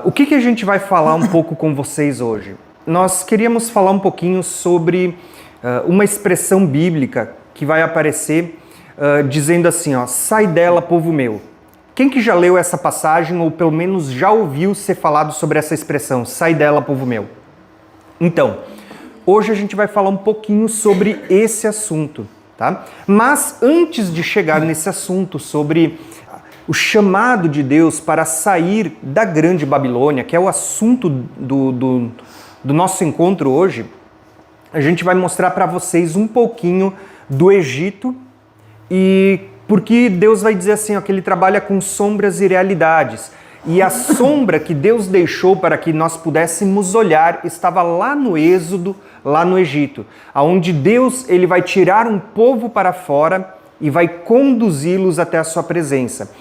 O que a gente vai falar um pouco com vocês hoje? Nós queríamos falar um pouquinho sobre uma expressão bíblica que vai aparecer dizendo assim, ó, sai dela, povo meu. Quem que já leu essa passagem ou pelo menos já ouviu ser falado sobre essa expressão, sai dela, povo meu? Então, hoje a gente vai falar um pouquinho sobre esse assunto, tá? Mas antes de chegar nesse assunto sobre o chamado de Deus para sair da grande Babilônia, que é o assunto do nosso encontro hoje, a gente vai mostrar para vocês um pouquinho do Egito e porque Deus vai dizer assim, ó, que ele trabalha com sombras e realidades. E a sombra que Deus deixou para que nós pudéssemos olhar estava lá no Êxodo, lá no Egito, onde Deus ele vai tirar um povo para fora e vai conduzi-los até a sua presença.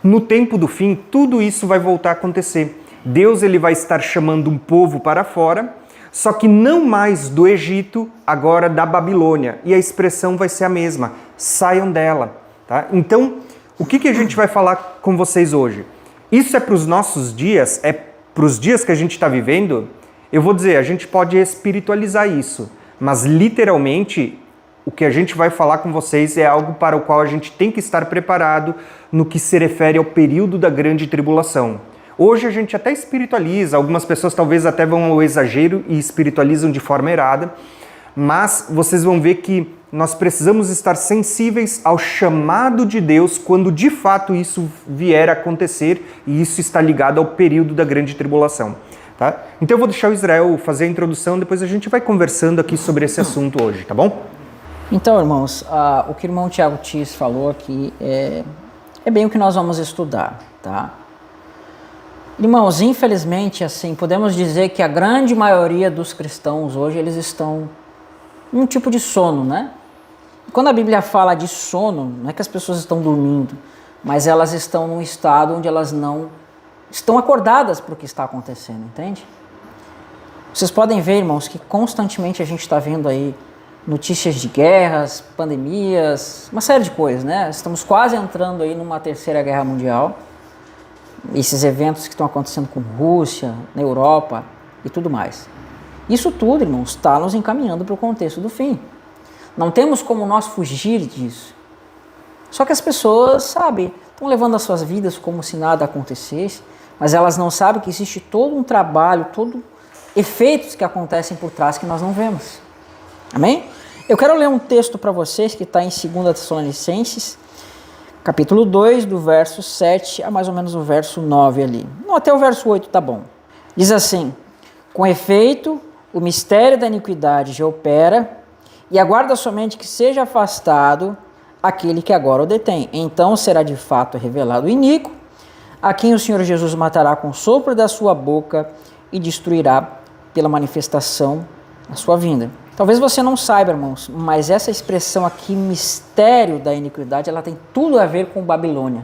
No tempo do fim, tudo isso vai voltar a acontecer. Deus ele vai estar chamando um povo para fora, só que não mais do Egito, agora da Babilônia. E a expressão vai ser a mesma, saiam dela. Tá? Então, o que a gente vai falar com vocês hoje? Isso é para os nossos dias, é para os dias que a gente está vivendo? Eu vou dizer, a gente pode espiritualizar isso, mas literalmente o que a gente vai falar com vocês é algo para o qual a gente tem que estar preparado no que se refere ao período da grande tribulação. Hoje a gente até espiritualiza, algumas pessoas talvez até vão ao exagero e espiritualizam de forma errada, mas vocês vão ver que nós precisamos estar sensíveis ao chamado de Deus quando de fato isso vier a acontecer e isso está ligado ao período da grande tribulação. Tá? Então eu vou deixar o Israel fazer a introdução, depois a gente vai conversando aqui sobre esse assunto hoje, tá bom? Então, irmãos, o que o irmão Tiago Tis falou aqui é bem o que nós vamos estudar, tá? Irmãos, infelizmente, assim, podemos dizer que a grande maioria dos cristãos hoje, eles estão num tipo de sono, né? Quando a Bíblia fala de sono, não é que as pessoas estão dormindo, mas elas estão num estado onde elas não estão acordadas para o que está acontecendo, entende? Vocês podem ver, irmãos, que constantemente a gente está vendo aí notícias de guerras, pandemias, uma série de coisas, né? Estamos quase entrando aí numa terceira guerra mundial. Esses eventos que estão acontecendo com Rússia, na Europa e tudo mais. Isso tudo, irmãos, está nos encaminhando para o contexto do fim. Não temos como nós fugir disso. Só que as pessoas, sabe, estão levando as suas vidas como se nada acontecesse, mas elas não sabem que existe todo um trabalho, todo efeitos que acontecem por trás que nós não vemos. Amém? Eu quero ler um texto para vocês que está em 2 Tessalonicenses, capítulo 2, do verso 7 a mais ou menos o verso 9 ali. Não, até o verso 8 tá bom. Diz assim, com efeito, o mistério da iniquidade já opera e aguarda somente que seja afastado aquele que agora o detém. Então será de fato revelado o iníquo, a quem o Senhor Jesus matará com o sopro da sua boca e destruirá pela manifestação da sua vinda. Talvez você não saiba, irmãos, mas essa expressão aqui, mistério da iniquidade, ela tem tudo a ver com Babilônia.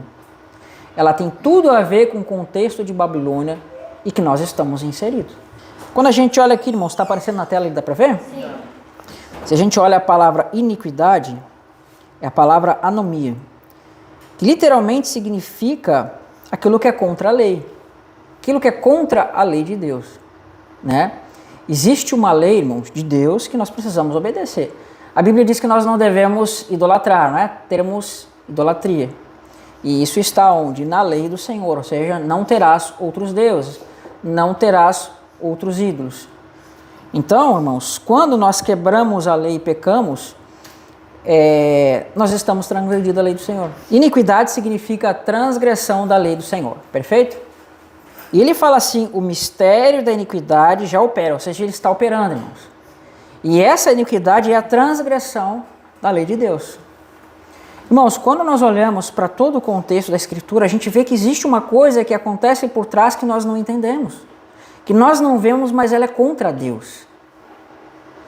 Ela tem tudo a ver com o contexto de Babilônia e que nós estamos inseridos. Quando a gente olha aqui, irmãos, está aparecendo na tela, dá para ver? Sim. Se a gente olha a palavra iniquidade, é a palavra anomia, que literalmente significa aquilo que é contra a lei, aquilo que é contra a lei de Deus, né? Existe uma lei, irmãos, de Deus que nós precisamos obedecer. A Bíblia diz que nós não devemos idolatrar, não é? Termos idolatria. E isso está onde? Na lei do Senhor, ou seja, não terás outros deuses, não terás outros ídolos. Então, irmãos, quando nós quebramos a lei e pecamos, nós estamos transgredindo a lei do Senhor. Iniquidade significa transgressão da lei do Senhor, perfeito? E ele fala assim, o mistério da iniquidade já opera, ou seja, ele está operando, irmãos. E essa iniquidade é a transgressão da lei de Deus. Irmãos, quando nós olhamos para todo o contexto da Escritura, a gente vê que existe uma coisa que acontece por trás que nós não entendemos. Que nós não vemos, mas ela é contra Deus.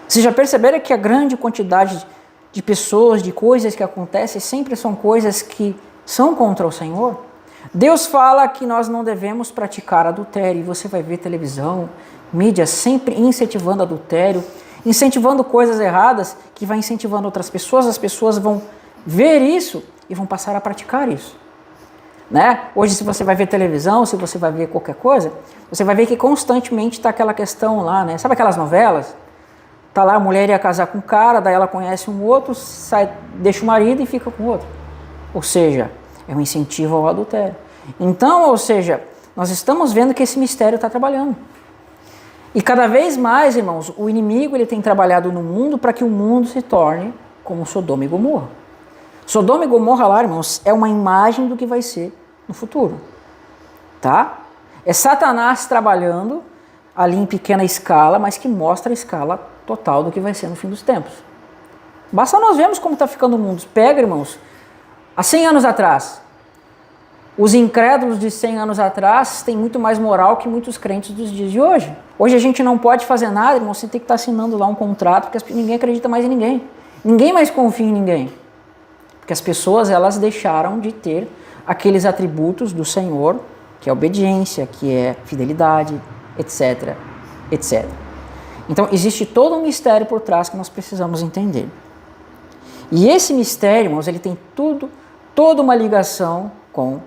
Vocês já perceberam que a grande quantidade de pessoas, de coisas que acontecem, sempre são coisas que são contra o Senhor? Deus fala que nós não devemos praticar adultério, e você vai ver televisão, mídia sempre incentivando adultério, incentivando coisas erradas, que vai incentivando outras pessoas, as pessoas vão ver isso e vão passar a praticar isso. né? Hoje, se você vai ver televisão, se você vai ver qualquer coisa, você vai ver que constantemente está aquela questão lá, né? Sabe aquelas novelas? Tá lá, a mulher ia casar com um cara, daí ela conhece um outro, sai, deixa o marido e fica com o outro. Ou seja, é um incentivo ao adultério. Então, ou seja, nós estamos vendo que esse mistério está trabalhando. E cada vez mais, irmãos, o inimigo ele tem trabalhado no mundo para que o mundo se torne como Sodoma e Gomorra. Sodoma e Gomorra lá, irmãos, é uma imagem do que vai ser no futuro. Tá? É Satanás trabalhando ali em pequena escala, mas que mostra a escala total do que vai ser no fim dos tempos. Basta nós vermos como está ficando o mundo. Pega, irmãos, há 100 anos atrás, os incrédulos de 100 anos atrás têm muito mais moral que muitos crentes dos dias de hoje. Hoje a gente não pode fazer nada, irmão, você tem que estar assinando lá um contrato, porque ninguém acredita mais em ninguém. Ninguém mais confia em ninguém. Porque as pessoas, elas deixaram de ter aqueles atributos do Senhor, que é obediência, que é fidelidade, etc, etc. Então, existe todo um mistério por trás que nós precisamos entender. E esse mistério, irmãos, ele tem toda uma ligação com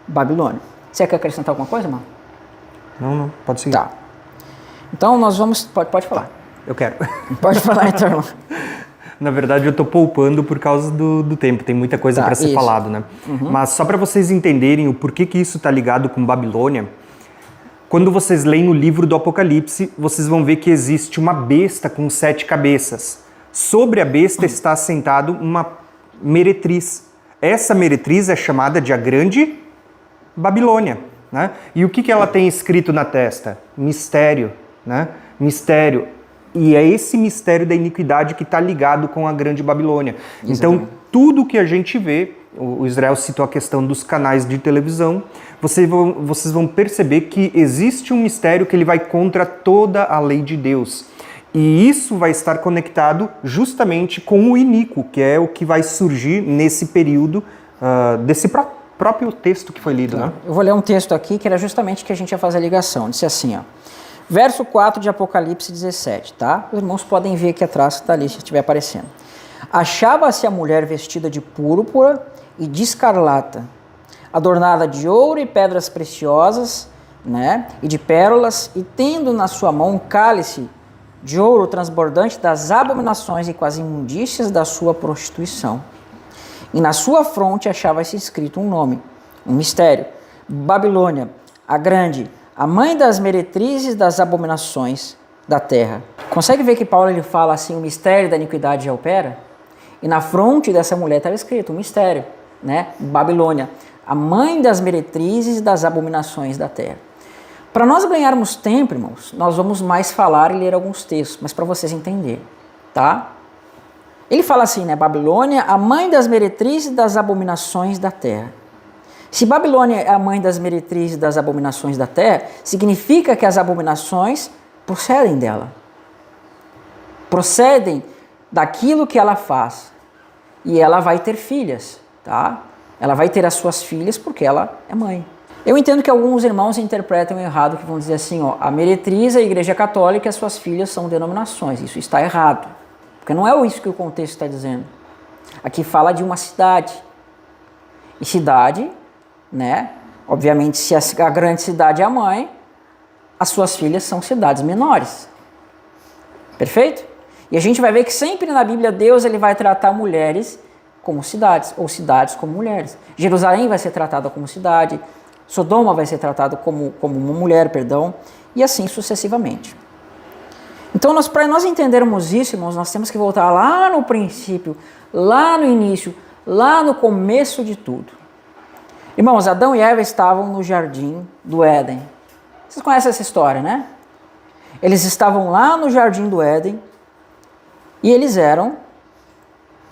Babilônia. Você quer acrescentar alguma coisa, irmão? Não, pode seguir. Tá. Então, nós vamos... Pode falar. Eu quero. Pode falar, então, irmão. Na verdade, eu estou poupando por causa do tempo. Tem muita coisa para ser falado, né? Uhum. Mas só para vocês entenderem o porquê que isso está ligado com Babilônia, quando vocês leem no livro do Apocalipse, vocês vão ver que existe uma besta com 7 cabeças. Sobre a besta está assentado uma meretriz. Essa meretriz é chamada de a Grande Babilônia, né? E o que ela tem escrito na testa? Mistério, né? Mistério. E é esse mistério da iniquidade que está ligado com a Grande Babilônia. Exatamente. Então, tudo que a gente vê, o Israel citou a questão dos canais de televisão, vocês vão perceber que existe um mistério que ele vai contra toda a lei de Deus. E isso vai estar conectado justamente com o iníquo, que é o que vai surgir nesse período desse próprio texto que foi lido. Né? Eu vou ler um texto aqui que era justamente que a gente ia fazer a ligação. Disse assim, ó. Verso 4 de Apocalipse 17, tá? Os irmãos podem ver aqui atrás, está ali, se estiver aparecendo. Achava-se a mulher vestida de púrpura e de escarlata, adornada de ouro e pedras preciosas, né? E de pérolas, e tendo na sua mão um cálice de ouro transbordante das abominações e com as imundícias da sua prostituição. E na sua fronte achava-se escrito um nome, um mistério: Babilônia, a grande, a mãe das meretrizes das abominações da terra. Consegue ver que Paulo ele fala assim, o mistério da iniquidade já opera? E na fronte dessa mulher estava escrito um mistério, né? Babilônia, a mãe das meretrizes das abominações da terra. Para nós ganharmos tempo, irmãos, nós vamos mais falar e ler alguns textos, mas para vocês entenderem, tá? Ele fala assim, né? Babilônia, a mãe das meretrizes das abominações da terra. Se Babilônia é a mãe das meretrizes das abominações da terra, significa que as abominações procedem dela. Procedem daquilo que ela faz. E ela vai ter filhas, tá? Ela vai ter as suas filhas porque ela é mãe. Eu entendo que alguns irmãos interpretam errado, que vão dizer assim, ó, a meretriz, a Igreja Católica e as suas filhas são denominações. Isso está errado. Porque não é isso que o contexto está dizendo. Aqui fala de uma cidade. E cidade, né? Obviamente, se a grande cidade é a mãe, as suas filhas são cidades menores. Perfeito? E a gente vai ver que sempre na Bíblia Deus ele vai tratar mulheres como cidades, ou cidades como mulheres. Jerusalém vai ser tratada como cidade, Sodoma vai ser tratado como uma mulher, perdão, e assim sucessivamente. Então, para nós entendermos isso, irmãos, nós temos que voltar lá no princípio, lá no início, lá no começo de tudo. Irmãos, Adão e Eva estavam no jardim do Éden. Vocês conhecem essa história, né? Eles estavam lá no jardim do Éden e eles eram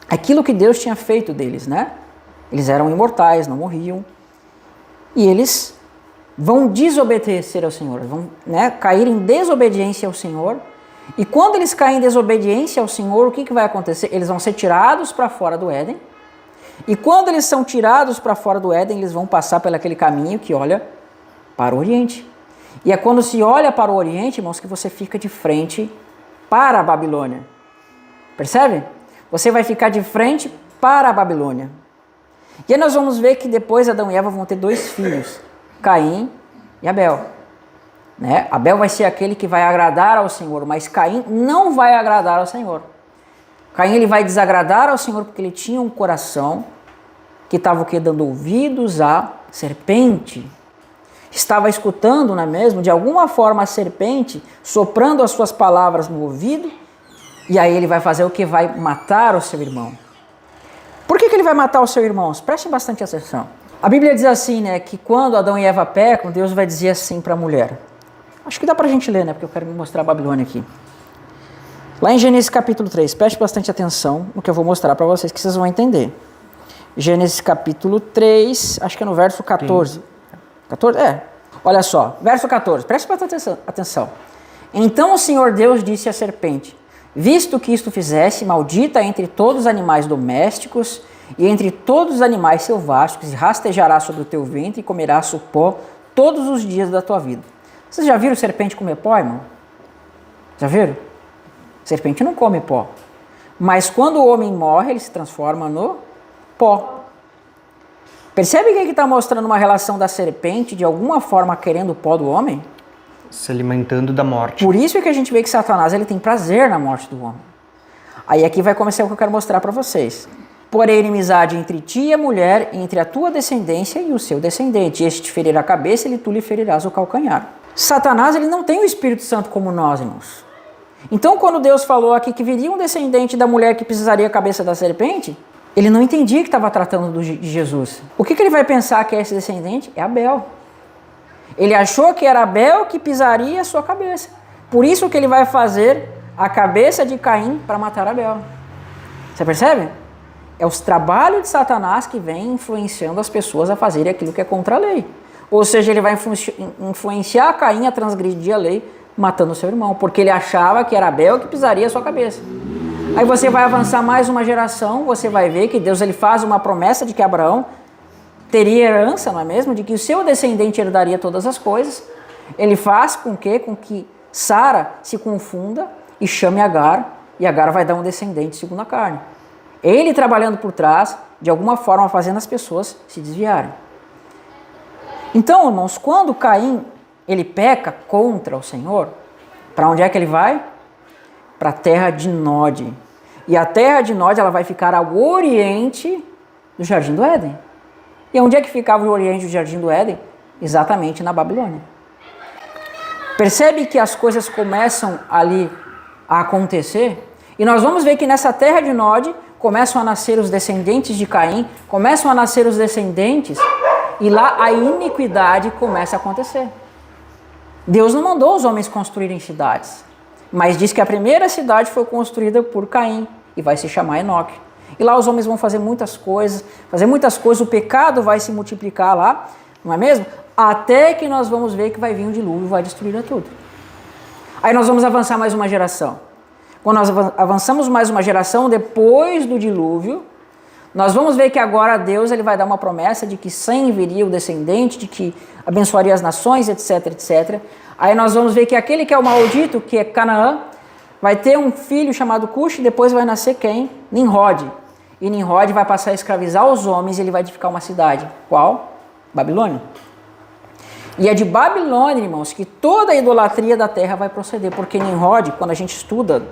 aquilo que Deus tinha feito deles, né? Eles eram imortais, não morriam. E eles vão desobedecer ao Senhor, vão, né, cair em desobediência ao Senhor. E quando eles caem em desobediência ao Senhor, o que vai acontecer? Eles vão ser tirados para fora do Éden. E quando eles são tirados para fora do Éden, eles vão passar por aquele caminho que olha para o Oriente. E é quando se olha para o Oriente, irmãos, que você fica de frente para a Babilônia. Percebe? Você vai ficar de frente para a Babilônia. E aí nós vamos ver que depois Adão e Eva vão ter 2 filhos, Caim e Abel. Né? Abel vai ser aquele que vai agradar ao Senhor, mas Caim não vai agradar ao Senhor. Caim ele vai desagradar ao Senhor porque ele tinha um coração que estava o quê? Dando ouvidos à serpente. Estava escutando, não é mesmo? De alguma forma a serpente soprando as suas palavras no ouvido, e aí ele vai fazer o que? Vai matar o seu irmão. Por que ele vai matar o seu irmão? Preste bastante atenção. A Bíblia diz assim, né, que quando Adão e Eva pecam, Deus vai dizer assim para a mulher. Acho que dá para a gente ler, né, porque eu quero mostrar a Babilônia aqui. Lá em Gênesis capítulo 3, preste bastante atenção no que eu vou mostrar para vocês, que vocês vão entender. Gênesis capítulo 3, acho que é no verso 14. 14? É. Olha só, verso 14, preste bastante atenção. Então o Senhor Deus disse à serpente, visto que isto fizeste, maldita entre todos os animais domésticos e entre todos os animais selváticos, e rastejará sobre o teu ventre e comerás o pó todos os dias da tua vida. Vocês já viram serpente comer pó, irmão? Já viram? Serpente não come pó. Mas quando o homem morre, ele se transforma no pó. Percebe que está mostrando uma relação da serpente, de alguma forma, querendo o pó do homem? Se alimentando da morte. Por isso é que a gente vê que Satanás ele tem prazer na morte do homem. Aí aqui vai começar o que eu quero mostrar para vocês. Porém, inimizade entre ti e a mulher, entre a tua descendência e o seu descendente. Este te ferirá a cabeça e tu lhe ferirás o calcanhar. Satanás ele não tem o Espírito Santo como nós, irmãos. Então, quando Deus falou aqui que viria um descendente da mulher que pisaria a cabeça da serpente, ele não entendia que estava tratando de Jesus. O que ele vai pensar que é esse descendente? É Abel. Ele achou que era Abel que pisaria a sua cabeça. Por isso que ele vai fazer a cabeça de Caim para matar Abel. Você percebe? É os trabalhos de Satanás que vem influenciando as pessoas a fazerem aquilo que é contra a lei. Ou seja, ele vai influenciar Caim a transgredir a lei, matando o seu irmão, porque ele achava que era Abel que pisaria a sua cabeça. Aí você vai avançar mais uma geração, você vai ver que Deus ele faz uma promessa de que Abraão teria herança, não é mesmo? De que o seu descendente herdaria todas as coisas. Ele faz com que Sara se confunda e chame Agar, e Agar vai dar um descendente segundo a carne. Ele trabalhando por trás, de alguma forma fazendo as pessoas se desviarem. Então, irmãos, quando Caim ele peca contra o Senhor, para onde é que ele vai? Para a terra de Nod. E a terra de Nod ela vai ficar ao oriente do Jardim do Éden. E onde é que ficava o oriente do Jardim do Éden? Exatamente na Babilônia. Percebe que as coisas começam ali a acontecer? E nós vamos ver que nessa terra de Nod começam a nascer os descendentes de Caim, começam a nascer os descendentes, e lá a iniquidade começa a acontecer. Deus não mandou os homens construírem cidades, mas diz que a primeira cidade foi construída por Caim e vai se chamar Enoque. E lá os homens vão fazer muitas coisas, o pecado vai se multiplicar lá, não é mesmo? Até que nós vamos ver que vai vir um dilúvio e vai destruir tudo. Aí nós vamos avançar mais uma geração. Quando nós avançamos mais uma geração, depois do dilúvio, nós vamos ver que agora Deus ele vai dar uma promessa de que sem viria o descendente, de que abençoaria as nações, etc, etc. Aí nós vamos ver que aquele que é o maldito, que é Canaã, vai ter um filho chamado Cush, e depois vai nascer quem? Nimrod. E Nimrod vai passar a escravizar os homens e ele vai edificar uma cidade. Qual? Babilônia. E é de Babilônia, irmãos, que toda a idolatria da terra vai proceder, porque Nimrod, quando a gente estuda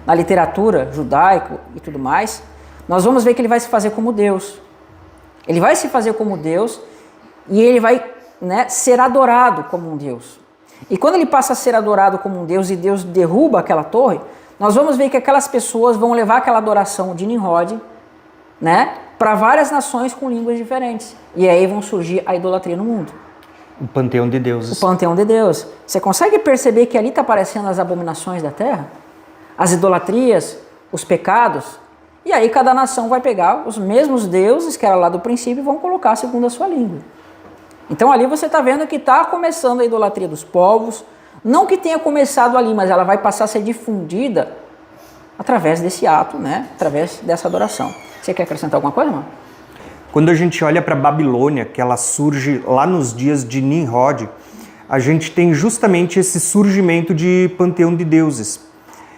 na literatura judaico e tudo mais, nós vamos ver que ele vai se fazer como Deus. Ele vai se fazer como Deus e ele vai, ser adorado como um Deus. E quando ele passa a ser adorado como um Deus e Deus derruba aquela torre, nós vamos ver que aquelas pessoas vão levar aquela adoração de Nimrod, para várias nações com línguas diferentes. E aí vão surgir a idolatria no mundo. O panteão de deuses. O panteão de Deus. Você consegue perceber que ali está aparecendo as abominações da terra? As idolatrias, os pecados? E aí cada nação vai pegar os mesmos deuses que era lá do princípio e vão colocar segundo a sua língua. Então ali você está vendo que está começando a idolatria dos povos. Não que tenha começado ali, mas ela vai passar a ser difundida através desse ato, através dessa adoração. Você quer acrescentar alguma coisa, irmão? Quando a gente olha para a Babilônia, que ela surge lá nos dias de Nimrod, a gente tem justamente esse surgimento de panteão de deuses.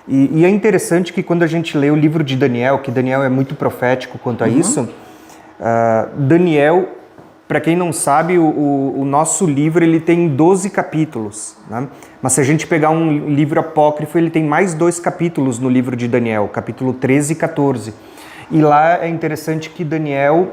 E é interessante que quando a gente lê o livro de Daniel, que Daniel é muito profético quanto a isso, Daniel, para quem não sabe, o nosso livro ele tem 12 capítulos, né? Mas se a gente pegar um livro apócrifo, ele tem mais 2 capítulos no livro de Daniel, capítulo 13 e 14. E lá é interessante que Daniel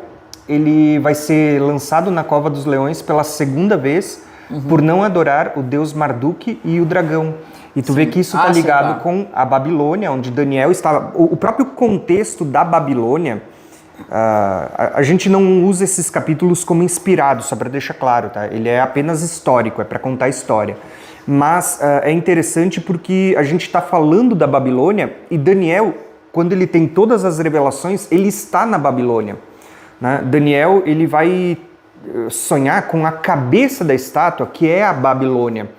ele vai ser lançado na cova dos leões pela segunda vez por não adorar o deus Marduk e o dragão. E tu vê que isso está ligado com a Babilônia, onde Daniel estava... O próprio contexto da Babilônia, a gente não usa esses capítulos como inspirados, só para deixar claro, tá? Ele é apenas histórico, é para contar a história. Mas é interessante porque a gente está falando da Babilônia e Daniel, quando ele tem todas as revelações, ele está na Babilônia, né? Daniel ele vai sonhar com a cabeça da estátua, que é a Babilônia.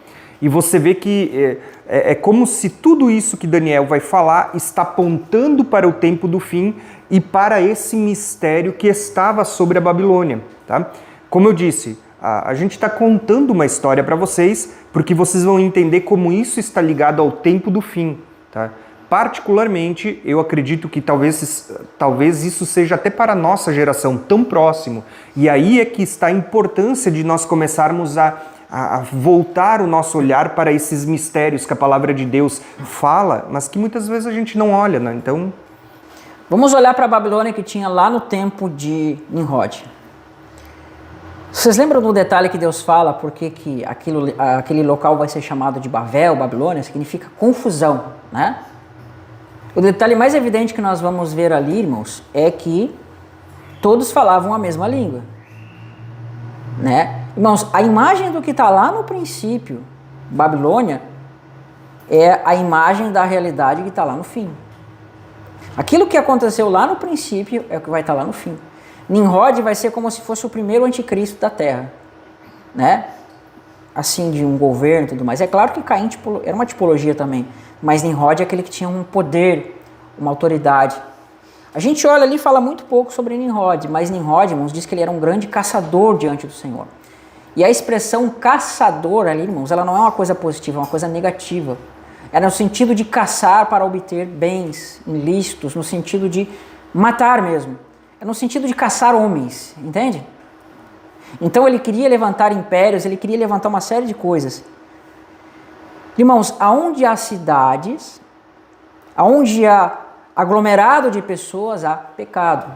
E você vê que é como se tudo isso que Daniel vai falar está apontando para o tempo do fim e para esse mistério que estava sobre a Babilônia, tá? Como eu disse, a gente está contando uma história para vocês, porque vocês vão entender como isso está ligado ao tempo do fim, tá? Particularmente, eu acredito que talvez isso seja até para a nossa geração tão próximo. E aí é que está a importância de nós começarmos a voltar o nosso olhar para esses mistérios que a palavra de Deus fala, mas que muitas vezes a gente não olha, né? Então... Vamos olhar para a Babilônia que tinha lá no tempo de Nimrod. Vocês lembram do detalhe que Deus fala, porque que aquele local vai ser chamado de Babel, Babilônia? Significa confusão, né? O detalhe mais evidente que nós vamos ver ali, irmãos, é que todos falavam a mesma língua, né? Irmãos, a imagem do que está lá no princípio, Babilônia, é a imagem da realidade que está lá no fim. Aquilo que aconteceu lá no princípio é o que vai estar lá no fim. Nimrod vai ser como se fosse o primeiro anticristo da Terra, né? Assim, de um governo e tudo mais. É claro que Caim era uma tipologia também, mas Nimrod é aquele que tinha um poder, uma autoridade. A gente olha ali e fala muito pouco sobre Nimrod, mas Nimrod, irmãos, diz que ele era um grande caçador diante do Senhor. E a expressão caçador ali, irmãos, ela não é uma coisa positiva, é uma coisa negativa. É no sentido de caçar para obter bens ilícitos, no sentido de matar mesmo. É no sentido de caçar homens, entende? Então ele queria levantar impérios, ele queria levantar uma série de coisas. Irmãos, aonde há cidades, aonde há aglomerado de pessoas, há pecado.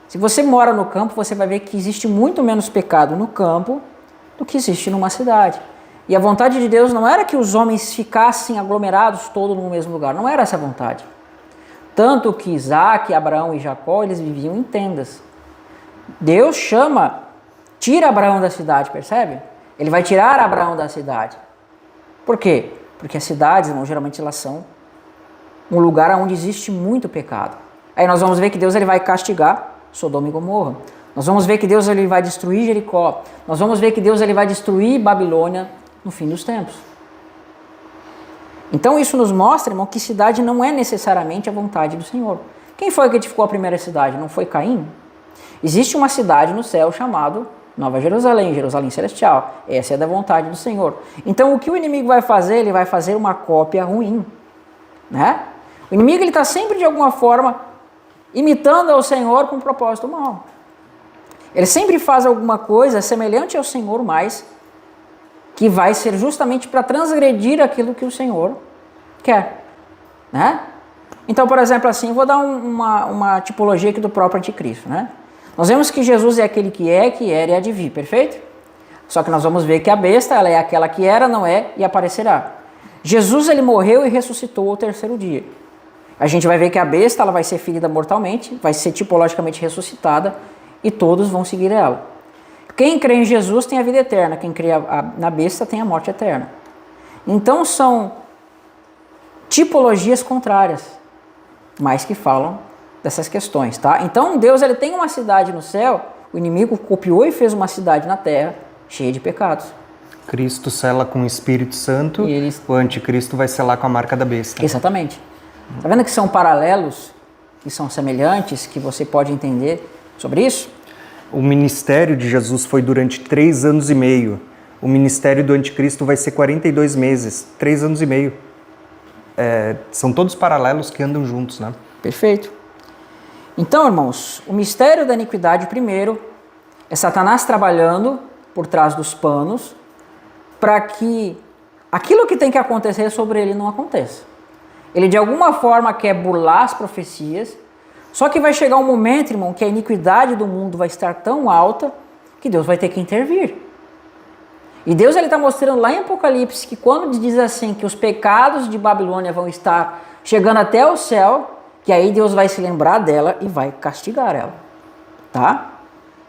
Se você mora no campo, você vai ver que existe muito menos pecado no campo do que existe numa cidade. E a vontade de Deus não era que os homens ficassem aglomerados todos no mesmo lugar, não era essa a vontade. Tanto que Isaac, Abraão e Jacó, eles viviam em tendas. Deus tira Abraão da cidade, percebe? Ele vai tirar Abraão da cidade. Por quê? Porque as cidades, irmão, geralmente elas são um lugar onde existe muito pecado. Aí nós vamos ver que Deus ele vai castigar Sodoma e Gomorra. Nós vamos ver que Deus ele vai destruir Jericó. Nós vamos ver que Deus ele vai destruir Babilônia no fim dos tempos. Então isso nos mostra, irmão, que cidade não é necessariamente a vontade do Senhor. Quem foi que edificou a primeira cidade? Não foi Caim? Existe uma cidade no céu chamada Nova Jerusalém, Jerusalém Celestial. Essa é da vontade do Senhor. Então o que o inimigo vai fazer? Ele vai fazer uma cópia ruim, né? O inimigo está sempre de alguma forma imitando ao Senhor com um propósito mau. Ele sempre faz alguma coisa semelhante ao Senhor, mas que vai ser justamente para transgredir aquilo que o Senhor quer, né? Então, por exemplo, assim, vou dar uma tipologia aqui do próprio anticristo, né? Nós vemos que Jesus é aquele que é, que era e há de vir, perfeito? Só que nós vamos ver que a besta, ela é aquela que era, não é e aparecerá. Jesus, ele morreu e ressuscitou ao terceiro dia. A gente vai ver que a besta, ela vai ser ferida mortalmente, vai ser tipologicamente ressuscitada e todos vão seguir ela. Quem crê em Jesus tem a vida eterna, quem crê na besta tem a morte eterna. Então são tipologias contrárias, mas que falam dessas questões, tá? Então Deus ele tem uma cidade no céu, o inimigo copiou e fez uma cidade na terra cheia de pecados. Cristo sela com o Espírito Santo, o anticristo vai selar com a marca da besta. Exatamente. Tá vendo que são paralelos, que são semelhantes, que você pode entender sobre isso? O ministério de Jesus foi durante 3 anos e meio. O ministério do anticristo vai ser 42 meses, 3 anos e meio. São todos paralelos que andam juntos, né? Perfeito. Então, irmãos, o mistério da iniquidade, primeiro, é Satanás trabalhando por trás dos panos para que aquilo que tem que acontecer sobre ele não aconteça. Ele, de alguma forma, quer burlar as profecias, só que vai chegar um momento, irmão, que a iniquidade do mundo vai estar tão alta que Deus vai ter que intervir. E Deus está mostrando lá em Apocalipse que quando diz assim que os pecados de Babilônia vão estar chegando até o céu, que aí Deus vai se lembrar dela e vai castigar ela, tá?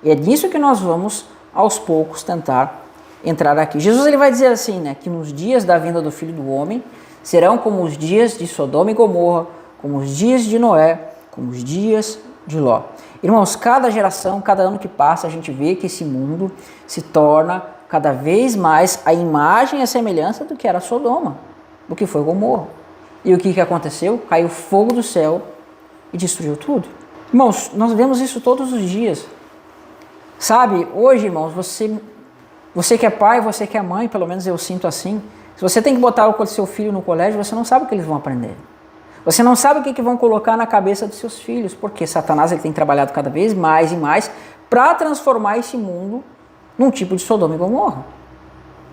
E é nisso que nós vamos, aos poucos, tentar entrar aqui. Jesus ele vai dizer assim, né, que nos dias da vinda do Filho do Homem serão como os dias de Sodoma e Gomorra, como os dias de Noé, como os dias de Ló. Irmãos, cada geração, cada ano que passa, a gente vê que esse mundo se torna cada vez mais a imagem e a semelhança do que era Sodoma, do que foi Gomorra. E o que aconteceu? Caiu fogo do céu e destruiu tudo. Irmãos, nós vemos isso todos os dias. Sabe, hoje, irmãos, você que é pai, você que é mãe, pelo menos eu sinto assim, se você tem que botar o seu filho no colégio, você não sabe o que eles vão aprender. Você não sabe o que vão colocar na cabeça dos seus filhos, porque Satanás ele tem trabalhado cada vez mais e mais para transformar esse mundo num tipo de Sodoma e Gomorra.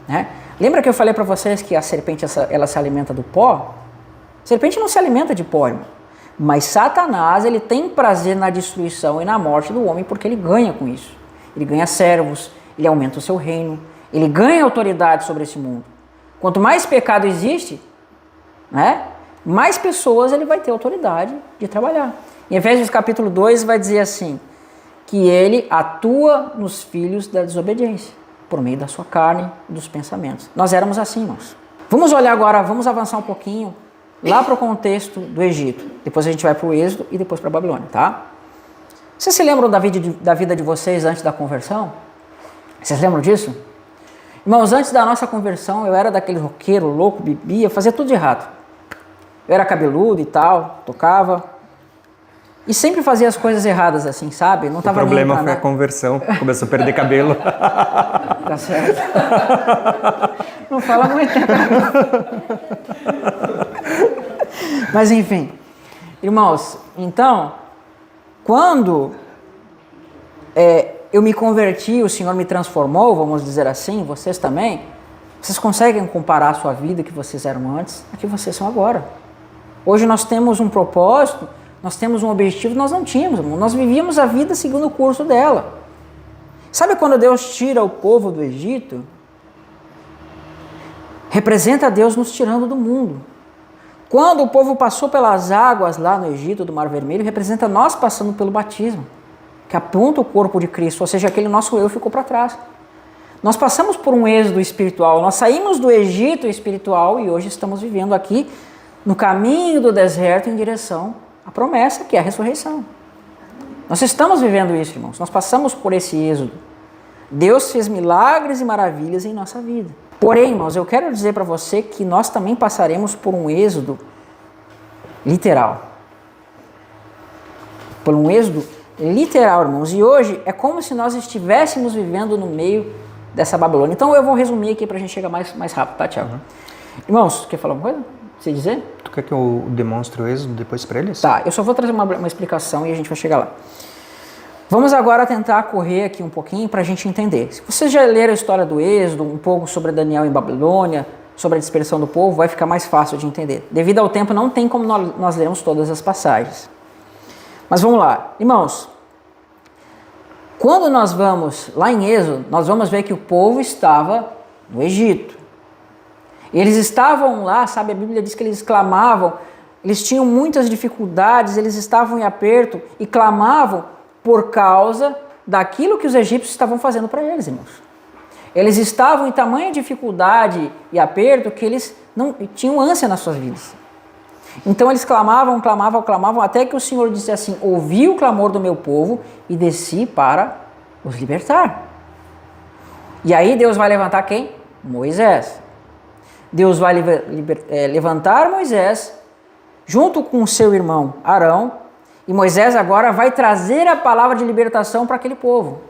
Né? Lembra que eu falei para vocês que a serpente ela se alimenta do pó? A serpente não se alimenta de pó, irmão. Mas Satanás ele tem prazer na destruição e na morte do homem porque ele ganha com isso. Ele ganha servos, ele aumenta o seu reino, ele ganha autoridade sobre esse mundo. Quanto mais pecado existe, né, mais pessoas ele vai ter autoridade de trabalhar. Em Efésios capítulo 2 vai dizer assim, que ele atua nos filhos da desobediência, por meio da sua carne e dos pensamentos. Nós éramos assim, irmãos. Vamos olhar agora, vamos avançar um pouquinho lá para o contexto do Egito. Depois a gente vai para o Êxodo e depois para a Babilônia, tá? Vocês se lembram da vida de vocês antes da conversão? Vocês lembram disso? Irmãos, antes da nossa conversão, eu era daquele roqueiro louco, bebia, fazia tudo de errado. Eu era cabeludo e tal, tocava. E sempre fazia as coisas erradas assim, sabe? Não tava o problema foi a conversão, começou a perder cabelo. Tá certo. Não fala muito. Mas enfim, irmãos, então, quando eu me converti, o Senhor me transformou, vamos dizer assim, vocês também, vocês conseguem comparar a sua vida que vocês eram antes a que vocês são agora. Hoje nós temos um propósito, nós temos um objetivo que nós não tínhamos, irmão. Nós vivíamos a vida seguindo o curso dela. Sabe quando Deus tira o povo do Egito? Representa Deus nos tirando do mundo. Quando o povo passou pelas águas lá no Egito, do Mar Vermelho, representa nós passando pelo batismo, que aponta o corpo de Cristo, ou seja, aquele nosso eu ficou para trás. Nós passamos por um êxodo espiritual, nós saímos do Egito espiritual e hoje estamos vivendo aqui no caminho do deserto em direção à promessa que é a ressurreição. Nós estamos vivendo isso, irmãos. Nós passamos por esse êxodo. Deus fez milagres e maravilhas em nossa vida. Porém, irmãos, eu quero dizer para você que nós também passaremos por um êxodo literal. Por um êxodo literal, irmãos. E hoje é como se nós estivéssemos vivendo no meio dessa Babilônia. Então eu vou resumir aqui para a gente chegar mais rápido, tá, Tiago? Irmãos, quer falar uma coisa? Você dizer? Tu quer que eu demonstre o êxodo depois para eles? Tá, eu só vou trazer uma explicação e a gente vai chegar lá. Vamos agora tentar correr aqui um pouquinho para a gente entender. Se vocês já leram a história do êxodo, um pouco sobre Daniel em Babilônia, sobre a dispersão do povo, vai ficar mais fácil de entender. Devido ao tempo, não tem como nós lermos todas as passagens. Mas vamos lá. Irmãos, quando nós vamos lá em Êxodo, nós vamos ver que o povo estava no Egito. Eles estavam lá, sabe, a Bíblia diz que eles clamavam, eles tinham muitas dificuldades, eles estavam em aperto e clamavam por causa daquilo que os egípcios estavam fazendo para eles, irmãos. Eles estavam em tamanha dificuldade e aperto que eles não tinham ânsia nas suas vidas. Então eles clamavam, até que o Senhor disse assim, ouvi o clamor do meu povo e desci para os libertar. E aí Deus vai levantar quem? Moisés. Deus vai levantar Moisés junto com o seu irmão Arão, e Moisés agora vai trazer a palavra de libertação para aquele povo.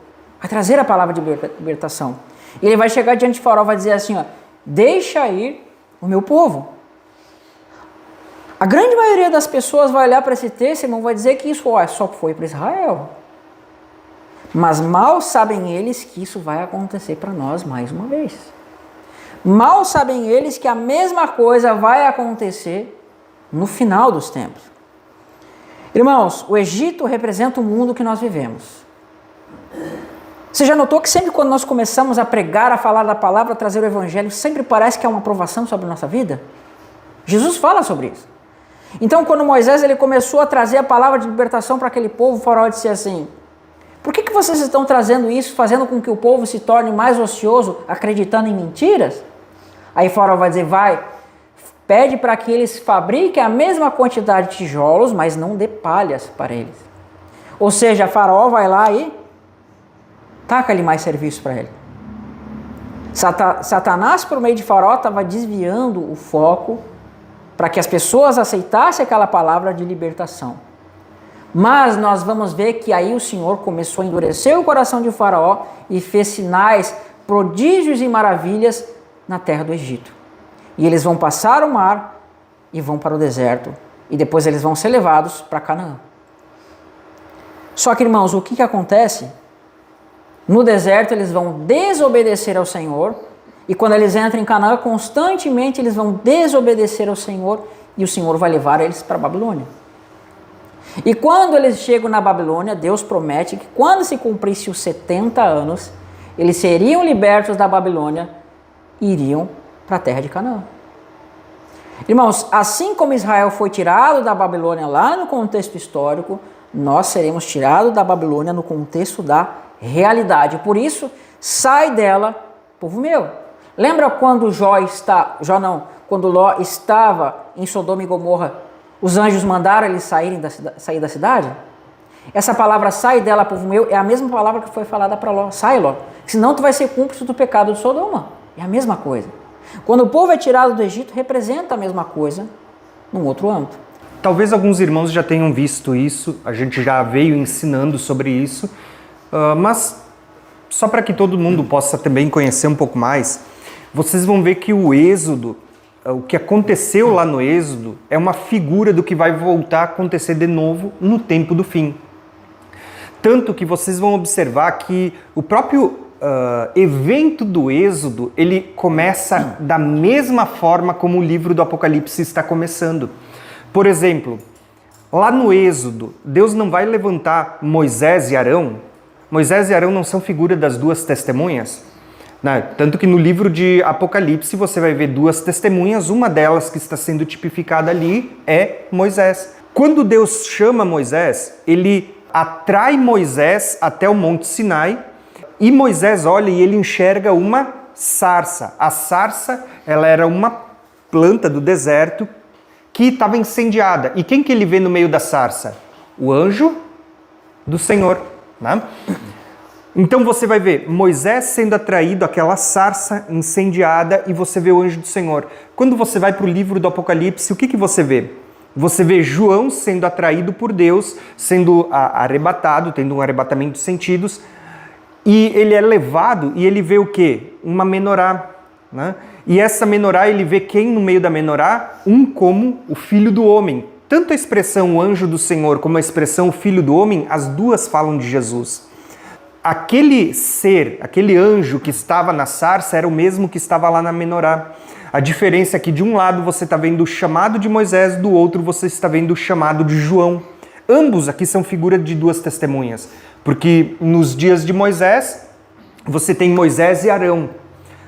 Vai trazer a palavra de libertação. E ele vai chegar diante de Faraó e vai dizer assim, ó, deixa ir o meu povo. A grande maioria das pessoas vai olhar para esse texto, irmão, vai dizer que isso só foi para Israel. Mas mal sabem eles que isso vai acontecer para nós mais uma vez. Mal sabem eles que a mesma coisa vai acontecer no final dos tempos. Irmãos, o Egito representa o mundo que nós vivemos. Você já notou que sempre quando nós começamos a pregar, a falar da palavra, a trazer o evangelho, sempre parece que há uma aprovação sobre a nossa vida? Jesus fala sobre isso. Então, quando Moisés ele começou a trazer a palavra de libertação para aquele povo, o faraó disse assim: por que vocês estão trazendo isso, fazendo com que o povo se torne mais ocioso, acreditando em mentiras? Aí o faraó vai dizer: pede para que eles fabriquem a mesma quantidade de tijolos, mas não dê palhas para eles. Ou seja, faraó vai lá e taca-lhe mais serviço para ele. Satanás, por meio de faraó, estava desviando o foco para que as pessoas aceitassem aquela palavra de libertação. Mas nós vamos ver que aí o Senhor começou a endurecer o coração de faraó e fez sinais, prodígios e maravilhas na terra do Egito. E eles vão passar o mar e vão para o deserto. E depois eles vão ser levados para Canaã. Só que, irmãos, o que acontece? No deserto eles vão desobedecer ao Senhor. E quando eles entram em Canaã, constantemente eles vão desobedecer ao Senhor. E o Senhor vai levar eles para a Babilônia. E quando eles chegam na Babilônia, Deus promete que quando se cumprisse os 70 anos, eles seriam libertos da Babilônia e iriam para a terra de Canaã. Irmãos, assim como Israel foi tirado da Babilônia lá no contexto histórico, nós seremos tirados da Babilônia no contexto da realidade. Por isso, sai dela, povo meu. Lembra quando quando Ló estava em Sodoma e Gomorra, os anjos mandaram eles sair da cidade? Essa palavra sai dela, povo meu, é a mesma palavra que foi falada para Ló. Sai, Ló, senão tu vai ser cúmplice do pecado de Sodoma. É a mesma coisa. Quando o povo é tirado do Egito, representa a mesma coisa num outro âmbito. Talvez alguns irmãos já tenham visto isso, a gente já veio ensinando sobre isso, mas só para que todo mundo possa também conhecer um pouco mais, vocês vão ver que o Êxodo, o que aconteceu lá no Êxodo, é uma figura do que vai voltar a acontecer de novo no tempo do fim. Tanto que vocês vão observar que o próprio evento do Êxodo, ele começa da mesma forma como o livro do Apocalipse está começando. Por exemplo, lá no Êxodo, Deus não vai levantar Moisés e Arão. Moisés e Arão não são figura das duas testemunhas? Tanto que no livro de Apocalipse você vai ver duas testemunhas, uma delas que está sendo tipificada ali é Moisés. Quando Deus chama Moisés, ele atrai Moisés até o Monte Sinai e Moisés olha e ele enxerga uma sarça. A sarça, ela era uma planta do deserto que estava incendiada. E quem que ele vê no meio da sarça? O anjo do Senhor, né? Então você vai ver Moisés sendo atraído àquela sarça incendiada e você vê o anjo do Senhor. Quando você vai para o livro do Apocalipse, o que você vê? Você vê João sendo atraído por Deus, sendo arrebatado, tendo um arrebatamento de sentidos, e ele é levado e ele vê o quê? Uma menorá, né? E essa menorá, ele vê quem no meio da menorá? Como o Filho do Homem. Tanto a expressão o anjo do Senhor como a expressão o Filho do Homem, as duas falam de Jesus. Aquele ser, aquele anjo que estava na sarça era o mesmo que estava lá na menorá. A diferença é que de um lado você está vendo o chamado de Moisés, do outro você está vendo o chamado de João. Ambos aqui são figura de duas testemunhas, porque nos dias de Moisés você tem Moisés e Arão.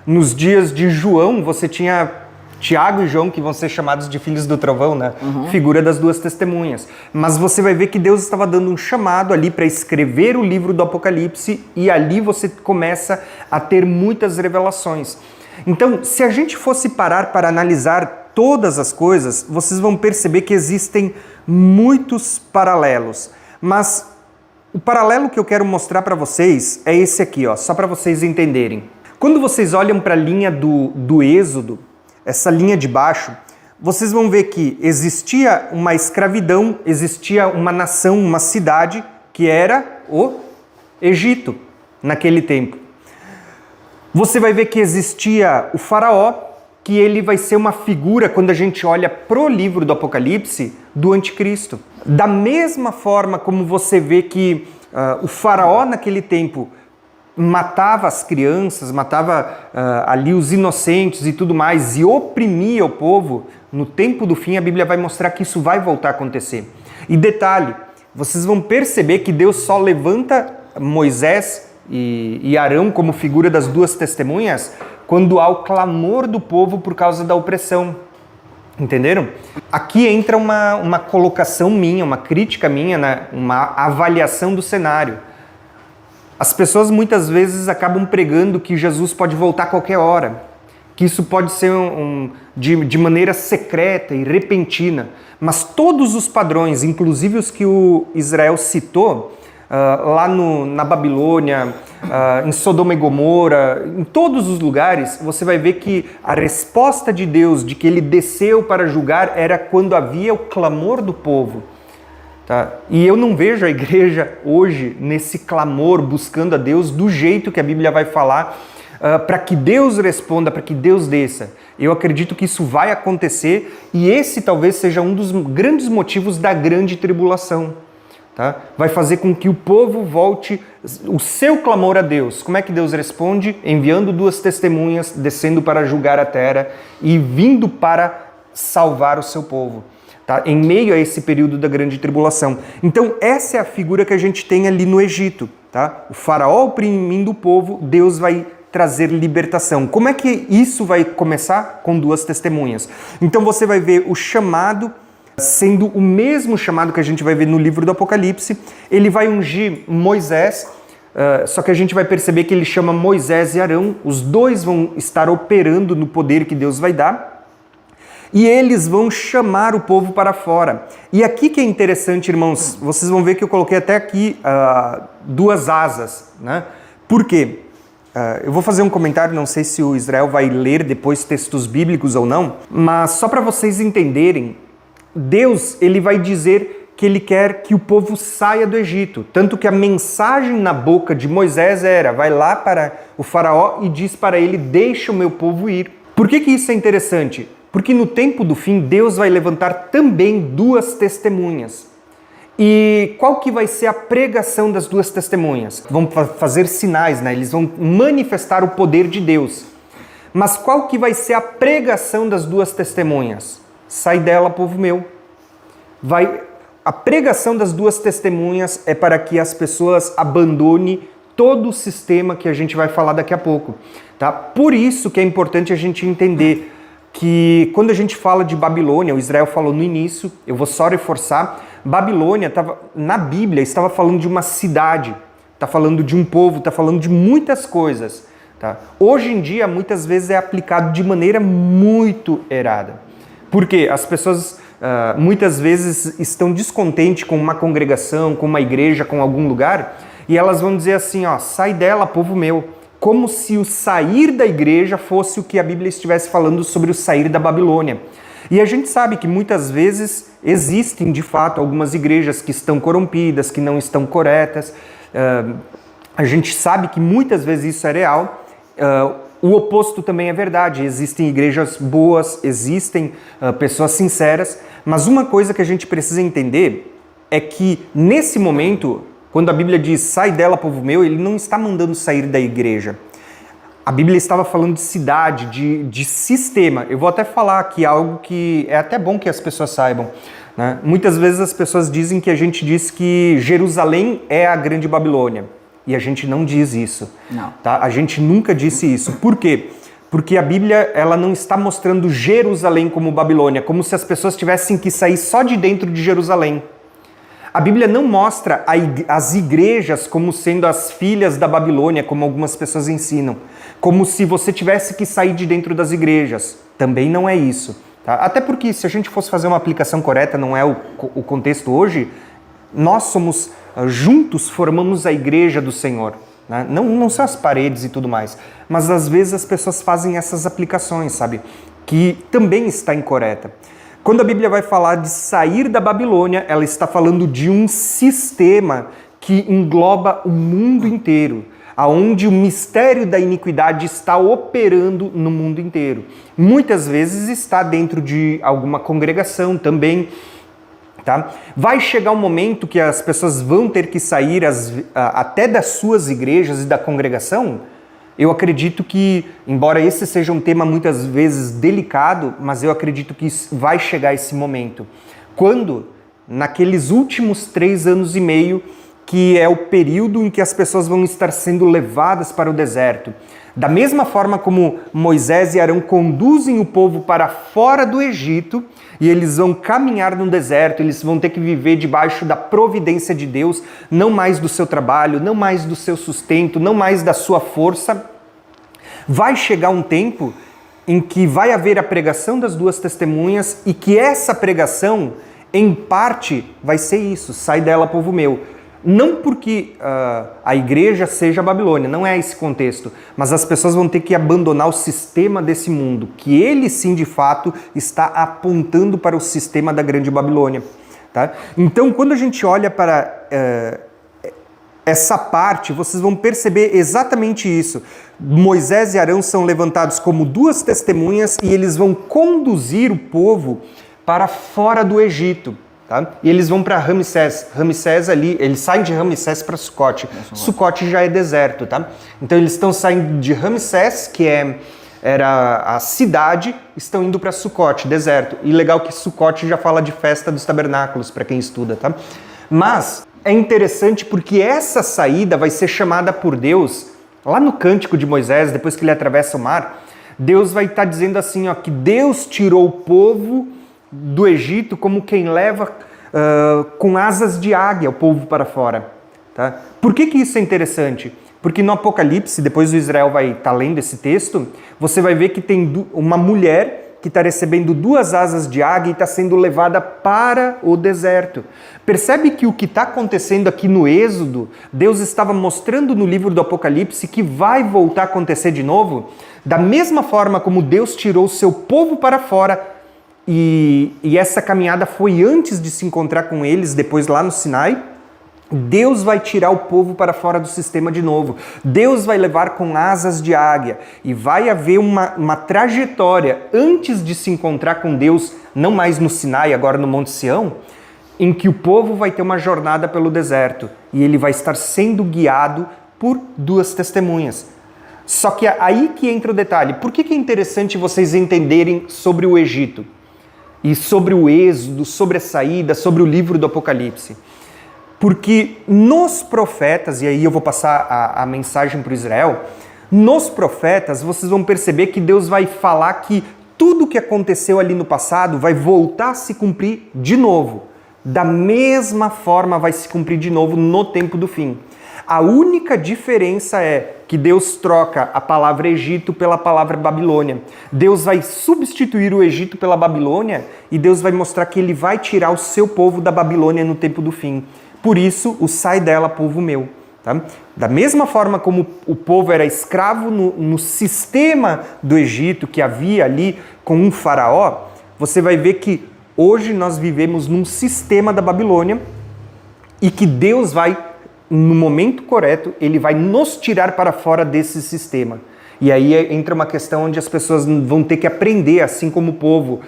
Nos dias de João você tinha Tiago e João, que vão ser chamados de filhos do trovão, né? Figura das duas testemunhas. Mas você vai ver que Deus estava dando um chamado ali para escrever o livro do Apocalipse e ali você começa a ter muitas revelações. Então, se a gente fosse parar para analisar todas as coisas, vocês vão perceber que existem muitos paralelos. Mas o paralelo que eu quero mostrar para vocês é esse aqui, ó, só para vocês entenderem. Quando vocês olham para a linha do Êxodo, essa linha de baixo, vocês vão ver que existia uma escravidão, existia uma nação, uma cidade, que era o Egito, naquele tempo. Você vai ver que existia o faraó, que ele vai ser uma figura, quando a gente olha pro livro do Apocalipse, do anticristo. Da mesma forma como você vê que o faraó naquele tempo matava as crianças, matava ali os inocentes e tudo mais, e oprimia o povo, no tempo do fim a Bíblia vai mostrar que isso vai voltar a acontecer. E detalhe, vocês vão perceber que Deus só levanta Moisés e Arão como figura das duas testemunhas quando há o clamor do povo por causa da opressão. Entenderam? Aqui entra uma colocação minha, uma crítica minha, né? Uma avaliação do cenário. As pessoas muitas vezes acabam pregando que Jesus pode voltar a qualquer hora, que isso pode ser de maneira secreta e repentina, mas todos os padrões, inclusive os que o Israel citou, lá na Babilônia, em Sodoma e Gomorra, em todos os lugares, você vai ver que a resposta de Deus, de que ele desceu para julgar, era quando havia o clamor do povo. Tá? E eu não vejo a igreja hoje nesse clamor, buscando a Deus do jeito que a Bíblia vai falar, para que Deus responda, para que Deus desça. Eu acredito que isso vai acontecer e esse talvez seja um dos grandes motivos da grande tribulação. Tá? Vai fazer com que o povo volte o seu clamor a Deus. Como é que Deus responde? Enviando duas testemunhas, descendo para julgar a terra e vindo para salvar o seu povo. Tá? Em meio a esse período da grande tribulação. Então essa é a figura que a gente tem ali no Egito. Tá? O faraó oprimindo o povo, Deus vai trazer libertação. Como é que isso vai começar? Com duas testemunhas. Então você vai ver o chamado sendo o mesmo chamado que a gente vai ver no livro do Apocalipse. Ele vai ungir Moisés, só que a gente vai perceber que ele chama Moisés e Arão, os dois vão estar operando no poder que Deus vai dar, e eles vão chamar o povo para fora. E aqui que é interessante, irmãos, vocês vão ver que eu coloquei até aqui duas asas, né? Por quê? Eu vou fazer um comentário, não sei se o Israel vai ler depois textos bíblicos ou não, mas só para vocês entenderem, Deus, ele vai dizer que ele quer que o povo saia do Egito. Tanto que a mensagem na boca de Moisés era, vai lá para o faraó e diz para ele, deixa o meu povo ir. Por que isso é interessante? Porque no tempo do fim, Deus vai levantar também duas testemunhas. E qual que vai ser a pregação das duas testemunhas? Vão fazer sinais, né? Eles vão manifestar o poder de Deus. Mas qual que vai ser a pregação das duas testemunhas? Sai dela, povo meu. A pregação das duas testemunhas é para que as pessoas abandonem todo o sistema que a gente vai falar daqui a pouco. Tá? Por isso que é importante a gente entender que quando a gente fala de Babilônia, o Israel falou no início, eu vou só reforçar, Babilônia na Bíblia estava falando de uma cidade, está falando de um povo, está falando de muitas coisas. Tá? Hoje em dia, muitas vezes é aplicado de maneira muito errada. Porque as pessoas muitas vezes estão descontentes com uma congregação, com uma igreja, com algum lugar, e elas vão dizer assim, ó, sai dela, povo meu, como se o sair da igreja fosse o que a Bíblia estivesse falando sobre o sair da Babilônia. E a gente sabe que muitas vezes existem, de fato, algumas igrejas que estão corrompidas, que não estão corretas. A gente sabe que muitas vezes isso é real. O oposto também é verdade. Existem igrejas boas, existem pessoas sinceras. Mas uma coisa que a gente precisa entender é que, nesse momento, quando a Bíblia diz, sai dela, povo meu, ele não está mandando sair da igreja. A Bíblia estava falando de cidade, de sistema. Eu vou até falar aqui algo que é até bom que as pessoas saibam. Né? Muitas vezes as pessoas dizem que a gente diz que Jerusalém é a grande Babilônia. E a gente não diz isso. Não. Tá? A gente nunca disse isso. Por quê? Porque a Bíblia ela não está mostrando Jerusalém como Babilônia, como se as pessoas tivessem que sair só de dentro de Jerusalém. A Bíblia não mostra as igrejas como sendo as filhas da Babilônia, como algumas pessoas ensinam. Como se você tivesse que sair de dentro das igrejas. Também não é isso. Tá? Até porque se a gente fosse fazer uma aplicação correta, não é o contexto hoje, nós somos, juntos formamos a igreja do Senhor. Né? Não são as paredes e tudo mais. Mas às vezes as pessoas fazem essas aplicações, sabe? Que também está incorreta. Quando a Bíblia vai falar de sair da Babilônia, ela está falando de um sistema que engloba o mundo inteiro. aonde o mistério da iniquidade está operando no mundo inteiro. Muitas vezes está dentro de alguma congregação também. Tá? Vai chegar um momento que as pessoas vão ter que sair até das suas igrejas e da congregação. Eu acredito que, embora esse seja um tema muitas vezes delicado, mas eu acredito que vai chegar esse momento. Quando? Naqueles últimos 3 anos e meio, que é o período em que as pessoas vão estar sendo levadas para o deserto. Da mesma forma como Moisés e Arão conduzem o povo para fora do Egito, e eles vão caminhar no deserto, eles vão ter que viver debaixo da providência de Deus, não mais do seu trabalho, não mais do seu sustento, não mais da sua força. Vai chegar um tempo em que vai haver a pregação das 2 testemunhas e que essa pregação, em parte, vai ser isso: sai dela, povo meu. Não porque a igreja seja a Babilônia, não é esse contexto, mas as pessoas vão ter que abandonar o sistema desse mundo, que ele sim, de fato, está apontando para o sistema da grande Babilônia. Tá? Então, quando a gente olha para essa parte, vocês vão perceber exatamente isso. Moisés e Arão são levantados como 2 testemunhas e eles vão conduzir o povo para fora do Egito. Tá? E eles vão para Ramsés. Ramsés ali, eles saem de Ramsés para Sucote. Sucote já é deserto, tá? Então eles estão saindo de Ramsés, que era a cidade, estão indo para Sucote, deserto. E legal que Sucote já fala de festa dos tabernáculos, para quem estuda, tá? Mas é interessante porque essa saída vai ser chamada por Deus, lá no Cântico de Moisés, depois que ele atravessa o mar, Deus vai estar dizendo assim, ó, que Deus tirou o povo do Egito como quem leva com asas de águia o povo para fora. Tá? Por que isso é interessante? Porque no Apocalipse, depois o Israel vai estar lendo esse texto, você vai ver que tem uma mulher que está recebendo 2 asas de águia e está sendo levada para o deserto. Percebe que o que está acontecendo aqui no Êxodo, Deus estava mostrando no livro do Apocalipse que vai voltar a acontecer de novo? Da mesma forma como Deus tirou o seu povo para fora, e essa caminhada foi antes de se encontrar com eles, depois lá no Sinai, Deus vai tirar o povo para fora do sistema de novo. Deus vai levar com asas de águia e vai haver uma trajetória antes de se encontrar com Deus, não mais no Sinai, agora no Monte Sião, em que o povo vai ter uma jornada pelo deserto e ele vai estar sendo guiado por 2 testemunhas. Só que aí que entra o detalhe. Por que é interessante vocês entenderem sobre o Egito? E sobre o Êxodo, sobre a saída, sobre o livro do Apocalipse. Porque nos profetas, e aí eu vou passar a mensagem para o Israel, nos profetas vocês vão perceber que Deus vai falar que tudo o que aconteceu ali no passado vai voltar a se cumprir de novo. Da mesma forma vai se cumprir de novo no tempo do fim. A única diferença é que Deus troca a palavra Egito pela palavra Babilônia. Deus vai substituir o Egito pela Babilônia e Deus vai mostrar que ele vai tirar o seu povo da Babilônia no tempo do fim. Por isso, o sai dela, povo meu. Tá? Da mesma forma como o povo era escravo no sistema do Egito que havia ali com um faraó, você vai ver que hoje nós vivemos num sistema da Babilônia e que Deus vai, no momento correto, ele vai nos tirar para fora desse sistema. E aí entra uma questão onde as pessoas vão ter que aprender, assim como o povo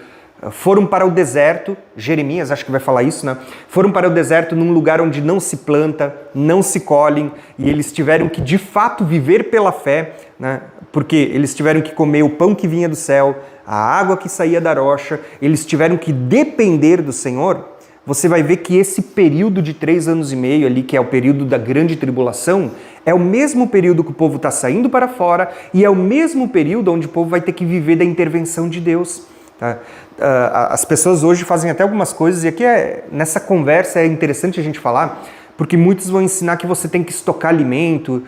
foram para o deserto, Jeremias acho que vai falar isso, né? Foram para o deserto num lugar onde não se planta, não se colhem, e eles tiveram que de fato viver pela fé, né? Porque eles tiveram que comer o pão que vinha do céu, a água que saía da rocha, eles tiveram que depender do Senhor. Você vai ver que esse período de 3 anos e meio ali, que é o período da grande tribulação, é o mesmo período que o povo está saindo para fora e é o mesmo período onde o povo vai ter que viver da intervenção de Deus. Tá? As pessoas hoje fazem até algumas coisas, e aqui nessa conversa é interessante a gente falar, porque muitos vão ensinar que você tem que estocar alimento,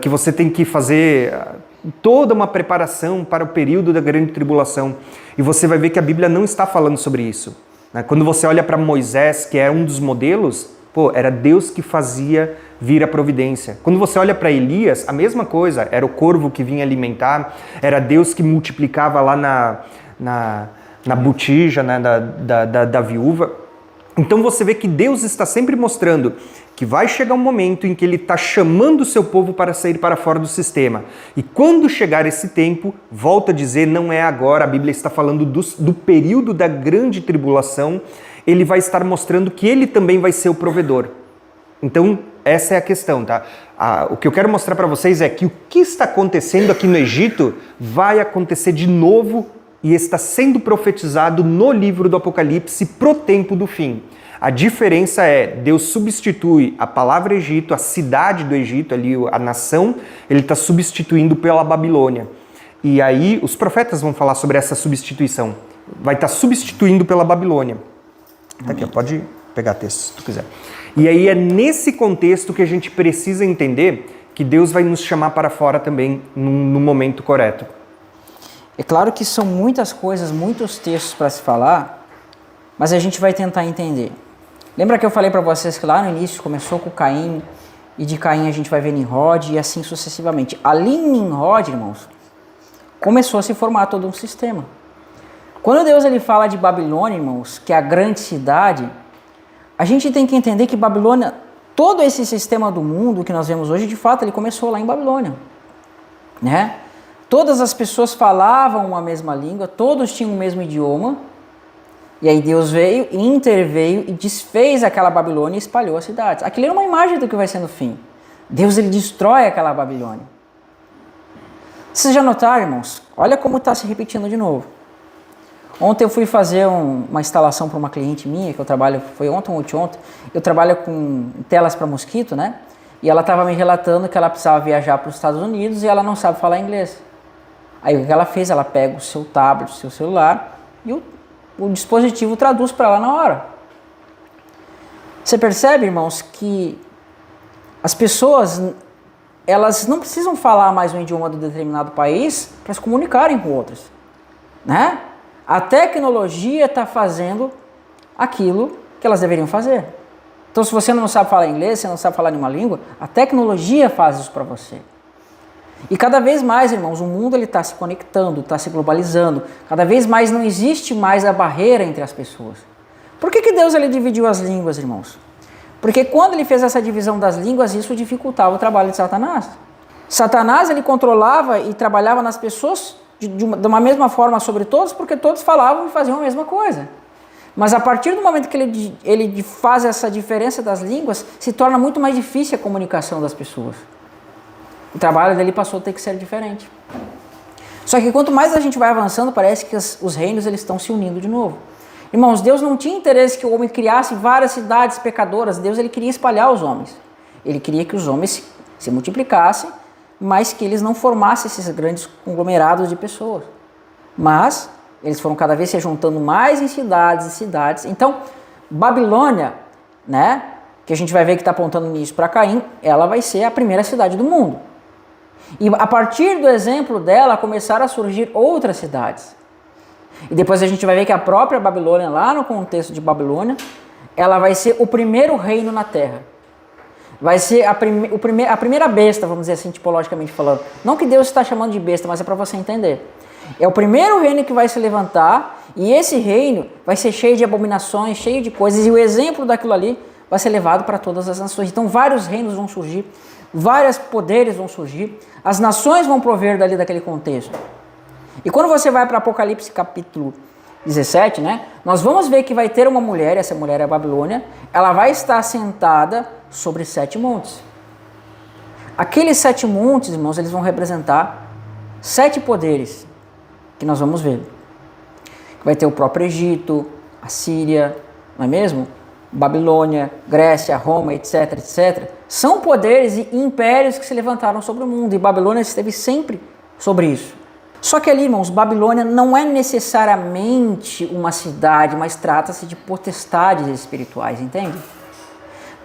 que você tem que fazer toda uma preparação para o período da grande tribulação. E você vai ver que a Bíblia não está falando sobre isso. Quando você olha para Moisés, que é um dos modelos, era Deus que fazia vir a providência. Quando você olha para Elias, a mesma coisa, era o corvo que vinha alimentar, era Deus que multiplicava lá na botija, né, da viúva. Então você vê que Deus está sempre mostrando que vai chegar um momento em que ele está chamando o seu povo para sair para fora do sistema. E quando chegar esse tempo, volta a dizer, não é agora, a Bíblia está falando do período da grande tribulação, ele vai estar mostrando que ele também vai ser o provedor. Então, essa é a questão, tá? O que eu quero mostrar para vocês é que o que está acontecendo aqui no Egito vai acontecer de novo e está sendo profetizado no livro do Apocalipse pro tempo do fim. A diferença é, Deus substitui a palavra Egito, a cidade do Egito, ali a nação, ele está substituindo pela Babilônia. E aí os profetas vão falar sobre essa substituição. Vai estar substituindo pela Babilônia. Tá aqui, pode pegar texto se tu quiser. E aí é nesse contexto que a gente precisa entender que Deus vai nos chamar para fora também no momento correto. É claro que são muitas coisas, muitos textos para se falar, mas a gente vai tentar entender. Lembra que eu falei para vocês que lá no início começou com Caim, e de Caim a gente vai ver Nimrod e assim sucessivamente. Ali em Nimrod, irmãos, começou a se formar todo um sistema. Quando Deus ele fala de Babilônia, irmãos, que é a grande cidade, a gente tem que entender que Babilônia, todo esse sistema do mundo que nós vemos hoje, de fato, ele começou lá em Babilônia, né? Todas as pessoas falavam uma mesma língua, todos tinham o mesmo idioma, e aí Deus veio, interveio e desfez aquela Babilônia e espalhou as cidades. Aquilo era uma imagem do que vai ser no fim. Deus ele destrói aquela Babilônia. Vocês já notaram, irmãos? Olha como está se repetindo de novo. Ontem eu fui fazer uma instalação para uma cliente minha, que eu trabalho, foi ontem ou anteontem, eu trabalho com telas para mosquito, né? E ela estava me relatando que ela precisava viajar para os Estados Unidos e ela não sabe falar inglês. Aí o que ela fez? Ela pega o seu tablet, o seu celular e o dispositivo traduz para ela na hora. Você percebe, irmãos, que as pessoas, elas não precisam falar mais um idioma de determinado país para se comunicarem com outros, né? A tecnologia está fazendo aquilo que elas deveriam fazer. Então, se você não sabe falar inglês, você não sabe falar nenhuma língua, a tecnologia faz isso para você. E cada vez mais, irmãos, o mundo está se conectando, está se globalizando. Cada vez mais não existe mais a barreira entre as pessoas. Por que Deus ele dividiu as línguas, irmãos? Porque quando ele fez essa divisão das línguas, isso dificultava o trabalho de Satanás. Satanás ele controlava e trabalhava nas pessoas de uma mesma forma sobre todos, porque todos falavam e faziam a mesma coisa. Mas a partir do momento que ele faz essa diferença das línguas, se torna muito mais difícil a comunicação das pessoas. O trabalho dele passou a ter que ser diferente. Só que quanto mais a gente vai avançando, parece que os reinos eles estão se unindo de novo. Irmãos, Deus não tinha interesse que o homem criasse várias cidades pecadoras. Deus ele queria espalhar os homens. Ele queria que os homens se multiplicassem, mas que eles não formassem esses grandes conglomerados de pessoas. Mas eles foram cada vez se juntando mais em cidades e cidades. Então, Babilônia, né, que a gente vai ver que está apontando nisso para Caim, ela vai ser a primeira cidade do mundo. E a partir do exemplo dela, começaram a surgir outras cidades. E depois a gente vai ver que a própria Babilônia, lá no contexto de Babilônia, ela vai ser o primeiro reino na Terra. Vai ser a primeira besta, vamos dizer assim, tipologicamente falando. Não que Deus está chamando de besta, mas é para você entender. É o primeiro reino que vai se levantar, e esse reino vai ser cheio de abominações, cheio de coisas, e o exemplo daquilo ali vai ser levado para todas as nações. Então vários reinos vão surgir, vários poderes vão surgir, as nações vão prover dali daquele contexto. E quando você vai para Apocalipse capítulo 17, né, nós vamos ver que vai ter uma mulher, essa mulher é a Babilônia, ela vai estar sentada sobre 7 montes. Aqueles 7 montes, irmãos, eles vão representar 7 poderes, que nós vamos ver. Vai ter o próprio Egito, a Síria, não é mesmo? Babilônia, Grécia, Roma, etc, etc. São poderes e impérios que se levantaram sobre o mundo, e Babilônia esteve sempre sobre isso. Só que ali, irmãos, Babilônia não é necessariamente uma cidade, mas trata-se de potestades espirituais, entende?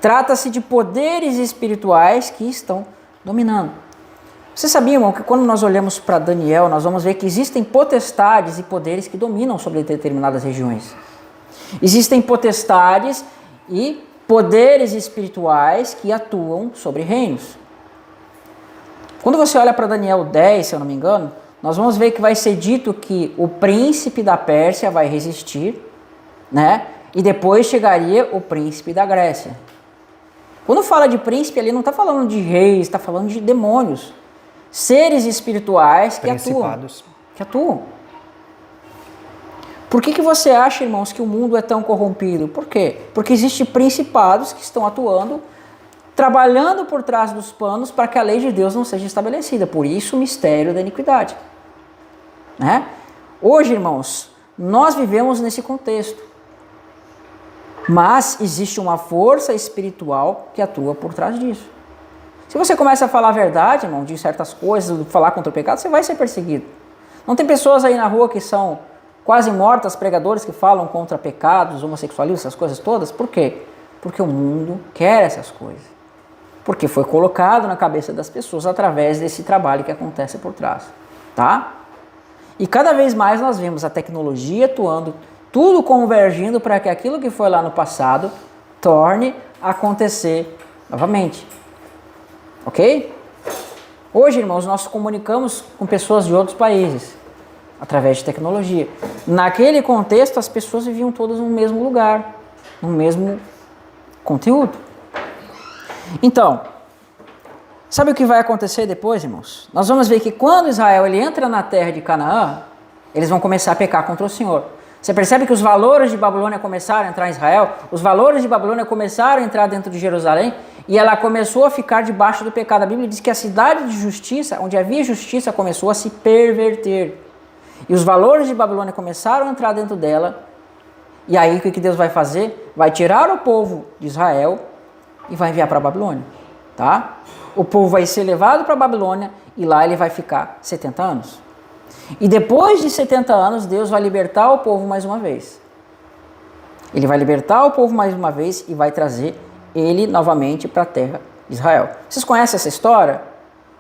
Trata-se de poderes espirituais que estão dominando. Vocês sabiam, irmão, que quando nós olhamos para Daniel, nós vamos ver que existem potestades e poderes que dominam sobre determinadas regiões. Existem potestades e poderes espirituais que atuam sobre reinos. Quando você olha para Daniel 10, se eu não me engano, nós vamos ver que vai ser dito que o príncipe da Pérsia vai resistir, né? E depois chegaria o príncipe da Grécia. Quando fala de príncipe ali, não está falando de reis, está falando de demônios. Seres espirituais que atuam. Por que você acha, irmãos, que o mundo é tão corrompido? Por quê? Porque existem principados que estão atuando, trabalhando por trás dos panos para que a lei de Deus não seja estabelecida. Por isso o mistério da iniquidade. Né? Hoje, irmãos, nós vivemos nesse contexto. Mas existe uma força espiritual que atua por trás disso. Se você começa a falar a verdade, irmão, de certas coisas, falar contra o pecado, você vai ser perseguido. Não tem pessoas aí na rua que são quase mortas, pregadores que falam contra pecados, homossexualismo, essas coisas todas? Por quê? Porque o mundo quer essas coisas. Porque foi colocado na cabeça das pessoas através desse trabalho que acontece por trás. Tá? E cada vez mais nós vemos a tecnologia atuando, tudo convergindo para que aquilo que foi lá no passado torne a acontecer novamente. Ok? Hoje, irmãos, nós comunicamos com pessoas de outros países através de tecnologia. Naquele contexto, as pessoas viviam todas no mesmo lugar, no mesmo conteúdo. Então, sabe o que vai acontecer depois, irmãos? Nós vamos ver que quando Israel ele entra na terra de Canaã, eles vão começar a pecar contra o Senhor. Você percebe que os valores de Babilônia começaram a entrar em Israel? Os valores de Babilônia começaram a entrar dentro de Jerusalém e ela começou a ficar debaixo do pecado. A Bíblia diz que a cidade de justiça, onde havia justiça, começou a se perverter. E os valores de Babilônia começaram a entrar dentro dela. E aí o que Deus vai fazer? Vai tirar o povo de Israel e vai enviar para a Babilônia. Tá? O povo vai ser levado para a Babilônia e lá ele vai ficar 70 anos. E depois de 70 anos, Deus vai libertar o povo mais uma vez. Ele vai libertar o povo mais uma vez e vai trazer ele novamente para a terra de Israel. Vocês conhecem essa história?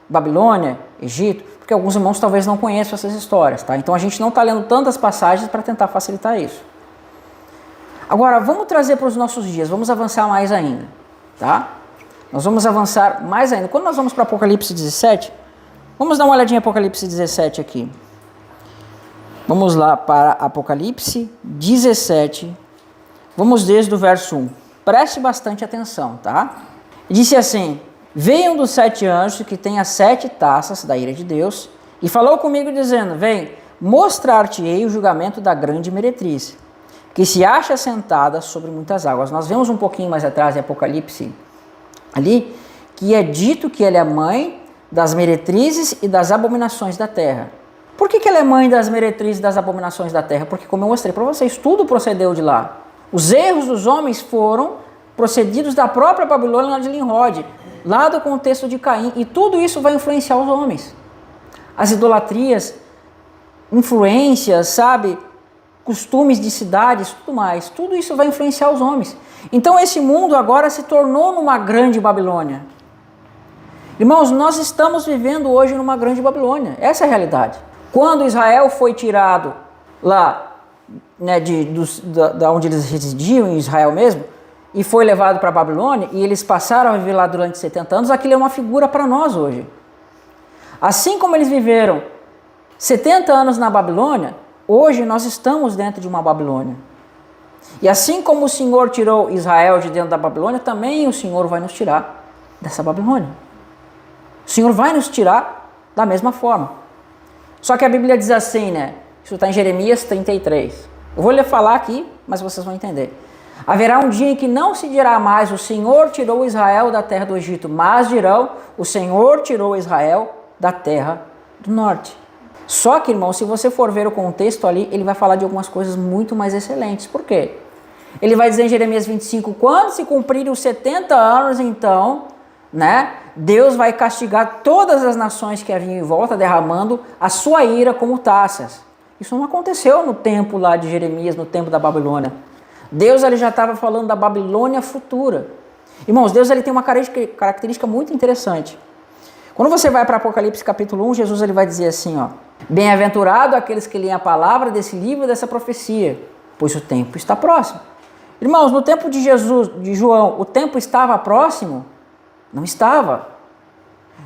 Babilônia, Egito? Porque alguns irmãos talvez não conheçam essas histórias, tá? Então a gente não está lendo tantas passagens para tentar facilitar isso. Agora, vamos trazer para os nossos dias, vamos avançar mais ainda, tá? Nós vamos avançar mais ainda. Quando nós vamos para Apocalipse 17, vamos dar uma olhadinha em Apocalipse 17 aqui. Vamos lá para Apocalipse 17, vamos desde o verso 1. Preste bastante atenção, tá? Disse assim: veio um dos 7 anjos que tem as 7 taças da ira de Deus e falou comigo dizendo: vem, mostrar-te-ei o julgamento da grande meretriz, que se acha sentada sobre muitas águas. Nós vemos um pouquinho mais atrás em Apocalipse ali, que é dito que ela é mãe das meretrizes e das abominações da terra. Por que ela é mãe das meretrizes e das abominações da terra? Porque, como eu mostrei para vocês, tudo procedeu de lá. Os erros dos homens foram procedidos da própria Babilônia lá de Nimrod, lá do contexto de Caim, e tudo isso vai influenciar os homens. As idolatrias, influências, sabe, costumes de cidades, tudo mais, tudo isso vai influenciar os homens. Então esse mundo agora se tornou numa grande Babilônia. Irmãos, nós estamos vivendo hoje numa grande Babilônia, essa é a realidade. Quando Israel foi tirado lá, né, da onde eles residiam, em Israel mesmo, e foi levado para a Babilônia, e eles passaram a viver lá durante 70 anos, aquilo é uma figura para nós hoje. Assim como eles viveram 70 anos na Babilônia, hoje nós estamos dentro de uma Babilônia. E assim como o Senhor tirou Israel de dentro da Babilônia, também o Senhor vai nos tirar dessa Babilônia. O Senhor vai nos tirar da mesma forma. Só que a Bíblia diz assim, né? Isso está em Jeremias 33. Eu vou lhe falar aqui, mas vocês vão entender. Haverá um dia em que não se dirá mais: o Senhor tirou Israel da terra do Egito, mas dirão: o Senhor tirou Israel da terra do norte. Só que, irmão, se você for ver o contexto ali, ele vai falar de algumas coisas muito mais excelentes. Por quê? Ele vai dizer em Jeremias 25, quando se cumprirem os 70 anos, então, né, Deus vai castigar todas as nações que haviam em volta, derramando a sua ira como taças. Isso não aconteceu no tempo lá de Jeremias, no tempo da Babilônia. Deus ele já estava falando da Babilônia futura. Irmãos, Deus ele tem uma característica muito interessante. Quando você vai para Apocalipse capítulo 1, Jesus ele vai dizer assim, ó: bem-aventurado aqueles que leem a palavra desse livro e dessa profecia, pois o tempo está próximo. Irmãos, no tempo de Jesus, de João, o tempo estava próximo? Não estava.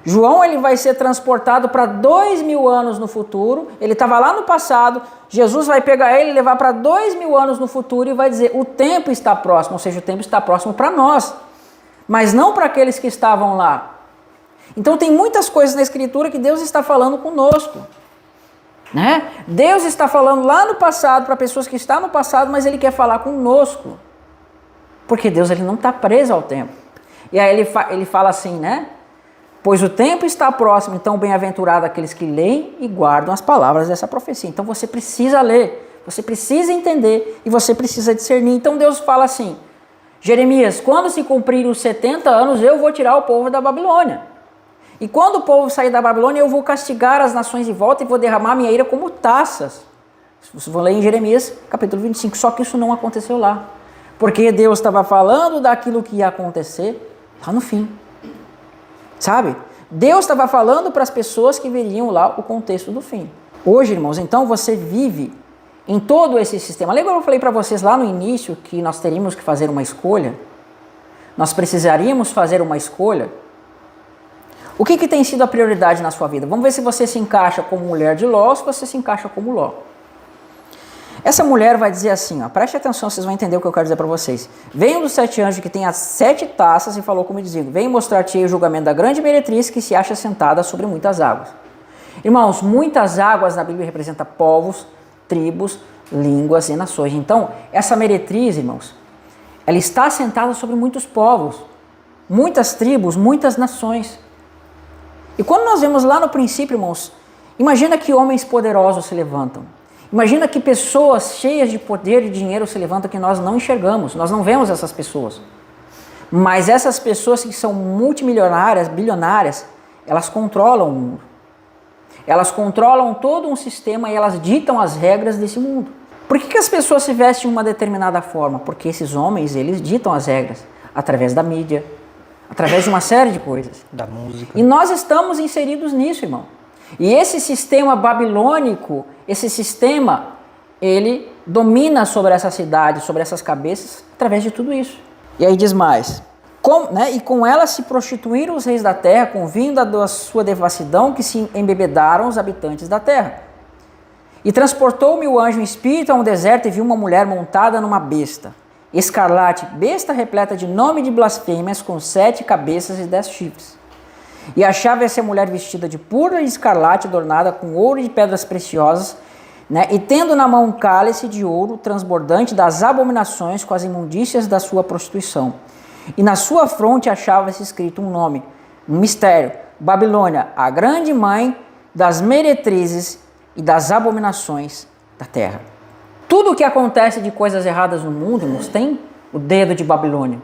João ele vai ser transportado para 2000 anos no futuro, ele estava lá no passado, Jesus vai pegar ele e levar para 2000 anos no futuro e vai dizer, o tempo está próximo, ou seja, o tempo está próximo para nós. mas não para aqueles que estavam lá. Então tem muitas coisas na Escritura que Deus está falando conosco, né? Deus está falando lá no passado, para pessoas que estão no passado, mas Ele quer falar conosco. Porque Deus ele não está preso ao tempo. E aí ele fala assim, né? Pois o tempo está próximo, então bem-aventurado aqueles que leem e guardam as palavras dessa profecia. Então você precisa ler, você precisa entender e você precisa discernir. Então Deus fala assim, Jeremias, quando se cumprir os 70 anos, eu vou tirar o povo da Babilônia. E quando o povo sair da Babilônia, eu vou castigar as nações de volta e vou derramar minha ira como taças. Vocês vão ler em Jeremias, capítulo 25. Só que isso não aconteceu lá. Porque Deus estava falando daquilo que ia acontecer lá no fim. Sabe? Deus estava falando para as pessoas que veriam lá o contexto do fim. Hoje, irmãos, então você vive em todo esse sistema. Lembra que eu falei para vocês lá no início que nós teríamos que fazer uma escolha? Nós precisaríamos fazer uma escolha. O que tem sido a prioridade na sua vida? Vamos ver se você se encaixa como mulher de Ló ou se você se encaixa como Ló. Essa mulher vai dizer assim, ó, preste atenção, vocês vão entender o que eu quero dizer para vocês. Veio um dos 7 anjos que tem as 7 taças e falou como dizendo, venho mostrar-te o julgamento da grande meretriz que se acha sentada sobre muitas águas. Irmãos, muitas águas na Bíblia representam povos, tribos, línguas e nações. Então, essa meretriz, irmãos, ela está sentada sobre muitos povos, muitas tribos, muitas nações. E quando nós vemos lá no princípio, irmãos, imagina que homens poderosos se levantam. Imagina que pessoas cheias de poder e dinheiro se levantam que nós não enxergamos, nós não vemos essas pessoas. Mas essas pessoas que são multimilionárias, bilionárias, elas controlam o mundo. Elas controlam todo um sistema e elas ditam as regras desse mundo. Por que as pessoas se vestem de uma determinada forma? Porque esses homens, eles ditam as regras através da mídia, através de uma série de coisas. Da música. E nós estamos inseridos nisso, irmão. E esse sistema babilônico, esse sistema, ele domina sobre essa cidade, sobre essas cabeças, através de tudo isso. E aí diz mais, e com ela se prostituíram os reis da terra, com o vinho da sua devassidão, que se embebedaram os habitantes da terra. E transportou-me o anjo em espírito a um deserto e vi uma mulher montada numa besta, escarlate, besta repleta de nome de blasfêmias, com 7 cabeças e 10 chifres. E achava essa mulher vestida de púrpura e escarlate, adornada com ouro e de pedras preciosas, né? E tendo na mão um cálice de ouro transbordante das abominações com as imundícias da sua prostituição. E na sua fronte achava-se escrito um nome, um mistério, Babilônia, a grande mãe das meretrizes e das abominações da terra. Tudo o que acontece de coisas erradas no mundo, irmãos, tem o dedo de Babilônia.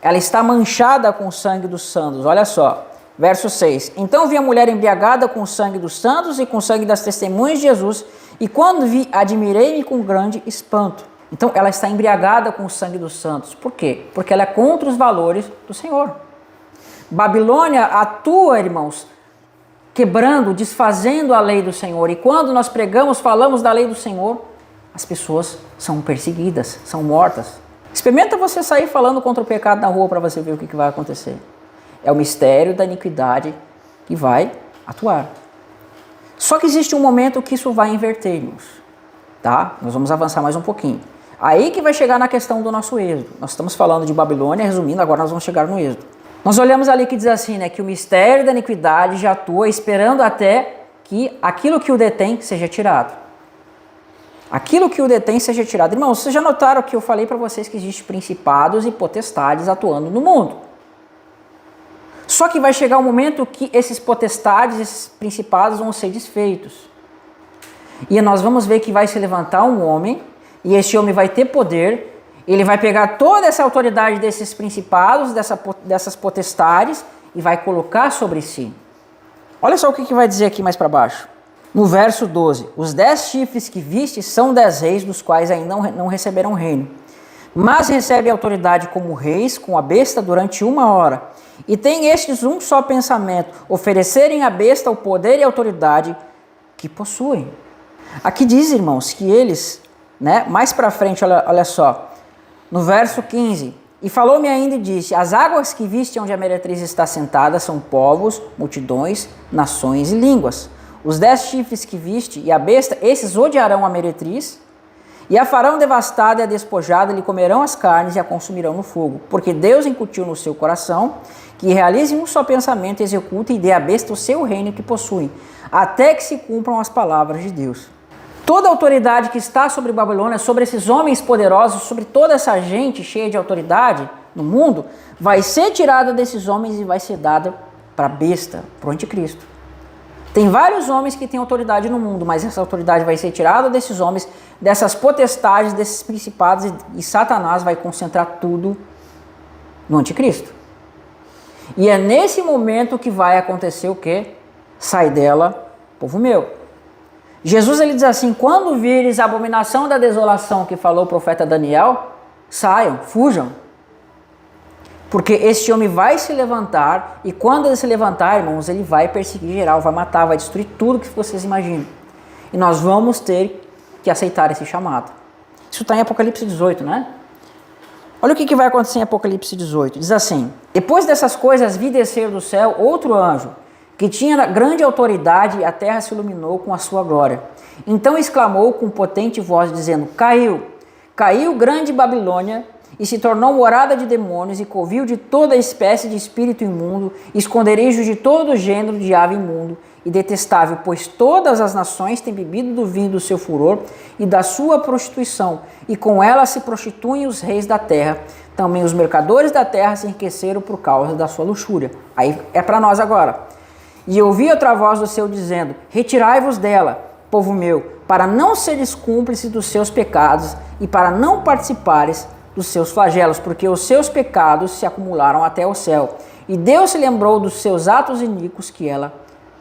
Ela está manchada com o sangue dos santos, olha só. Verso 6. Então vi a mulher embriagada com o sangue dos santos e com o sangue das testemunhas de Jesus, e quando vi, admirei-me com grande espanto. Então ela está embriagada com o sangue dos santos. Por quê? Porque ela é contra os valores do Senhor. Babilônia atua, irmãos, quebrando, desfazendo a lei do Senhor. E quando nós pregamos, falamos da lei do Senhor, as pessoas são perseguidas, são mortas. Experimenta você sair falando contra o pecado na rua para você ver o que vai acontecer. É o mistério da iniquidade que vai atuar. Só que existe um momento que isso vai inverter, irmãos. Tá? Nós vamos avançar mais um pouquinho. Aí que vai chegar na questão do nosso êxodo. Nós estamos falando de Babilônia, resumindo, agora nós vamos chegar no êxodo. Nós olhamos ali que diz assim, né, que o mistério da iniquidade já atua esperando até que aquilo que o detém seja tirado. Aquilo que o detém seja tirado. Irmãos, vocês já notaram que eu falei para vocês que existem principados e potestades atuando no mundo. Só que vai chegar um momento que esses potestades, esses principados vão ser desfeitos. E nós vamos ver que vai se levantar um homem, e esse homem vai ter poder, ele vai pegar toda essa autoridade desses principados, dessas potestades, e vai colocar sobre si. Olha só o que vai dizer aqui mais para baixo. No verso 12, os 10 chifres que viste são 10 reis, dos quais ainda não receberam reino. Mas recebem autoridade como reis com a besta durante 1 hora. E tem estes um só pensamento, oferecerem à besta o poder e a autoridade que possuem. Aqui diz, irmãos, que eles, né, mais para frente, olha só, no verso 15, e falou-me ainda e disse, as águas que viste onde a meretriz está sentada são povos, multidões, nações e línguas. Os 10 chifres que viste e a besta, esses odiarão a meretriz E a farão devastada e a despojada, lhe comerão as carnes e a consumirão no fogo, porque Deus incutiu no seu coração que realizem um só pensamento, executem e dê à besta o seu reino que possuem, até que se cumpram as palavras de Deus. Toda a autoridade que está sobre Babilônia, sobre esses homens poderosos, sobre toda essa gente cheia de autoridade no mundo, vai ser tirada desses homens e vai ser dada para a besta, para o anticristo. Tem vários homens que têm autoridade no mundo, mas essa autoridade vai ser tirada desses homens, dessas potestades, desses principados, e Satanás vai concentrar tudo no anticristo. E é nesse momento que vai acontecer o quê? Sai dela, povo meu. Jesus ele diz assim, quando vires a abominação da desolação que falou o profeta Daniel, saiam, fujam. Porque este homem vai se levantar, e quando ele se levantar, irmãos, ele vai perseguir geral, vai matar, vai destruir tudo que vocês imaginam. E nós vamos ter que aceitar esse chamado. Isso está em Apocalipse 18, né? Olha o que vai acontecer em Apocalipse 18. Diz assim, depois dessas coisas vi descer do céu outro anjo, que tinha grande autoridade, e a terra se iluminou com a sua glória. Então exclamou com potente voz, dizendo, caiu grande Babilônia, e se tornou morada de demônios e covil de toda espécie de espírito imundo, esconderijo de todo gênero de ave imundo e detestável, pois todas as nações têm bebido do vinho do seu furor e da sua prostituição, e com ela se prostituem os reis da terra. Também os mercadores da terra se enriqueceram por causa da sua luxúria. Aí é para nós agora. E ouvi outra voz do céu dizendo, retirai-vos dela, povo meu, para não seres cúmplices dos seus pecados e para não participares dos seus flagelos, porque os seus pecados se acumularam até o céu, e Deus se lembrou dos seus atos iníquos que ela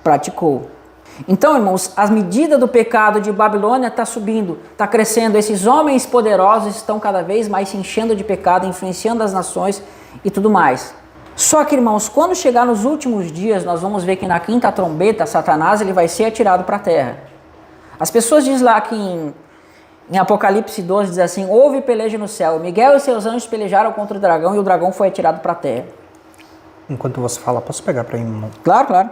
praticou. Então, irmãos, as medidas do pecado de Babilônia está subindo, está crescendo, esses homens poderosos estão cada vez mais se enchendo de pecado, influenciando as nações e tudo mais. Só que, irmãos, quando chegar nos últimos dias, nós vamos ver que na quinta trombeta, Satanás ele vai ser atirado para a terra. As pessoas dizem lá que em Apocalipse 12 diz assim, houve peleja no céu, Miguel e seus anjos pelejaram contra o dragão e o dragão foi atirado para a terra. Enquanto você fala, posso pegar para mim, irmão? Claro, claro.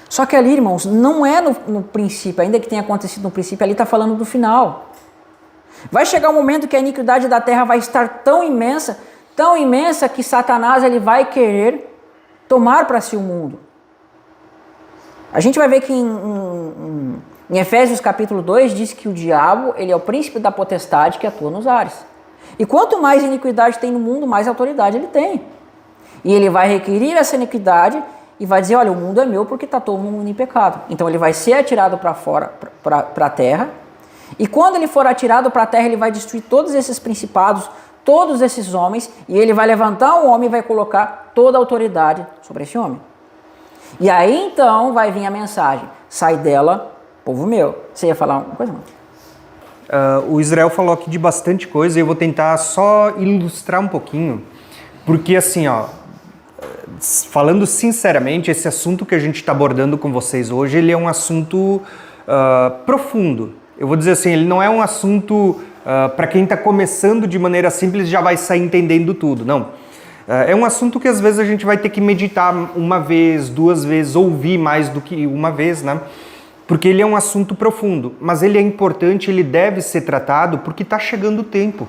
Só que ali, irmãos, não é no princípio, ainda que tenha acontecido no princípio, ali está falando do final. Vai chegar um momento que a iniquidade da terra vai estar tão imensa que Satanás ele vai querer tomar para si o mundo. A gente vai ver que em Efésios capítulo 2 diz que o diabo ele é o príncipe da potestade que atua nos ares. E quanto mais iniquidade tem no mundo, mais autoridade ele tem. E ele vai requerir essa iniquidade e vai dizer, olha, o mundo é meu porque está todo mundo em pecado. Então ele vai ser atirado para fora, para a terra. E quando ele for atirado para a terra, ele vai destruir todos esses principados, todos esses homens, e ele vai levantar um homem e vai colocar toda a autoridade sobre esse homem. E aí então vai vir a mensagem, sai dela, povo meu. Você ia falar uma coisa, mano? O Israel falou aqui de bastante coisa e eu vou tentar só ilustrar um pouquinho, porque assim, ó, falando sinceramente, esse assunto que a gente está abordando com vocês hoje, ele é um assunto profundo. Eu vou dizer assim, ele não é um assunto para quem está começando de maneira simples já vai sair entendendo tudo, não. É um assunto que às vezes a gente vai ter que meditar uma vez, duas vezes, ouvir mais do que uma vez, né? Porque ele é um assunto profundo, mas ele é importante, ele deve ser tratado porque está chegando o tempo.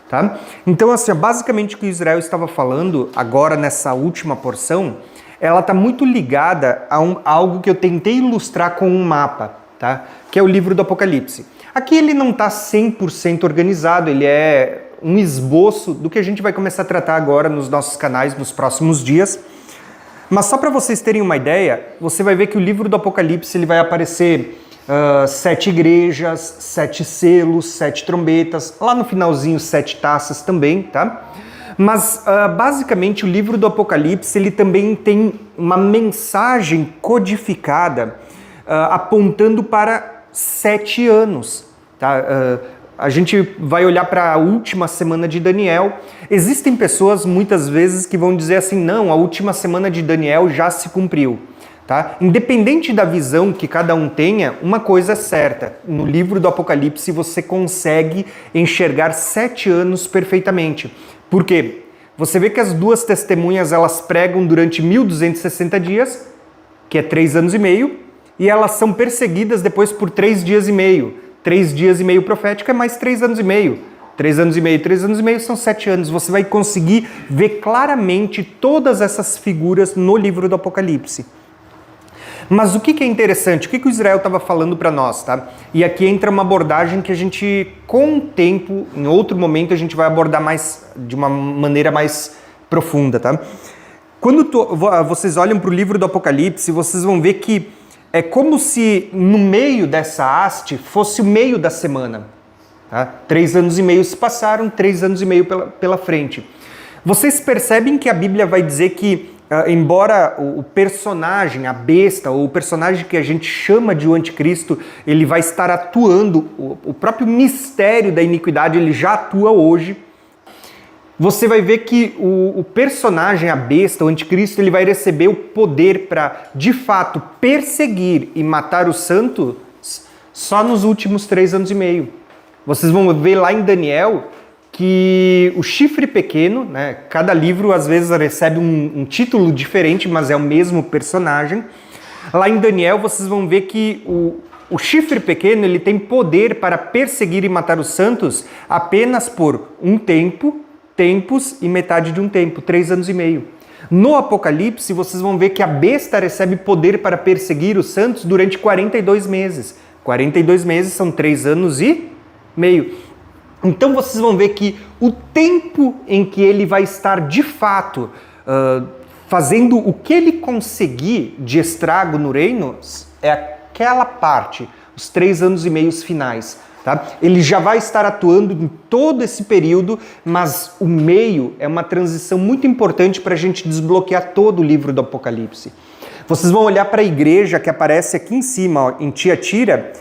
Tá? Então, assim, basicamente o que o Israel estava falando agora nessa última porção, ela está muito ligada a algo que eu tentei ilustrar com um mapa, tá? Que é o livro do Apocalipse. Aqui ele não está 100% organizado, ele é um esboço do que a gente vai começar a tratar agora nos nossos canais nos próximos dias. Mas só para vocês terem uma ideia, você vai ver que o livro do Apocalipse ele vai aparecer 7 igrejas, 7 selos, 7 trombetas, lá no finalzinho 7 taças também, tá? Mas basicamente o livro do Apocalipse ele também tem uma mensagem codificada apontando para 7 anos, tá? A gente vai olhar para a última semana de Daniel. Existem pessoas muitas vezes que vão dizer assim, não, a última semana de Daniel já se cumpriu. Tá? Independente da visão que cada um tenha, uma coisa é certa. No livro do Apocalipse você consegue enxergar 7 anos perfeitamente. Por quê? Você vê que as duas testemunhas elas pregam durante 1260 dias, que é 3 anos e meio, e elas são perseguidas depois por 3 dias e meio. 3 dias e meio profético é mais 3 anos e meio. 3 anos e meio, 3 anos e meio são 7 anos. Você vai conseguir ver claramente todas essas figuras no livro do Apocalipse. Mas o que é interessante? O que o Israel estava falando para nós, tá? E aqui entra uma abordagem que a gente, com o tempo, em outro momento, a gente vai abordar mais, de uma maneira mais profunda, tá? Quando vocês olham para o livro do Apocalipse, vocês vão ver que é como se no meio dessa haste fosse o meio da semana. Tá? 3 anos e meio se passaram, 3 anos e meio pela frente. Vocês percebem que a Bíblia vai dizer que embora o personagem, a besta, ou o personagem que a gente chama de o anticristo, ele vai estar atuando, o próprio mistério da iniquidade, ele já atua hoje. Você vai ver que o personagem, a besta, o anticristo, ele vai receber o poder para, de fato, perseguir e matar os santos só nos últimos 3 anos e meio. Vocês vão ver lá em Daniel que o chifre pequeno, né, cada livro às vezes recebe um título diferente, mas é o mesmo personagem. Lá em Daniel vocês vão ver que o chifre pequeno ele tem poder para perseguir e matar os santos apenas por um tempo, tempos e metade de um tempo, 3 anos e meio. No Apocalipse vocês vão ver que a besta recebe poder para perseguir os santos durante 42 meses. 42 meses são 3 anos e meio. Então vocês vão ver que o tempo em que ele vai estar de fato fazendo o que ele conseguir de estrago no reino é aquela parte, os 3 anos e meio finais. Tá? Ele já vai estar atuando em todo esse período, mas o meio é uma transição muito importante para a gente desbloquear todo o livro do Apocalipse. Vocês vão olhar para a igreja que aparece aqui em cima, ó, em Tiatira.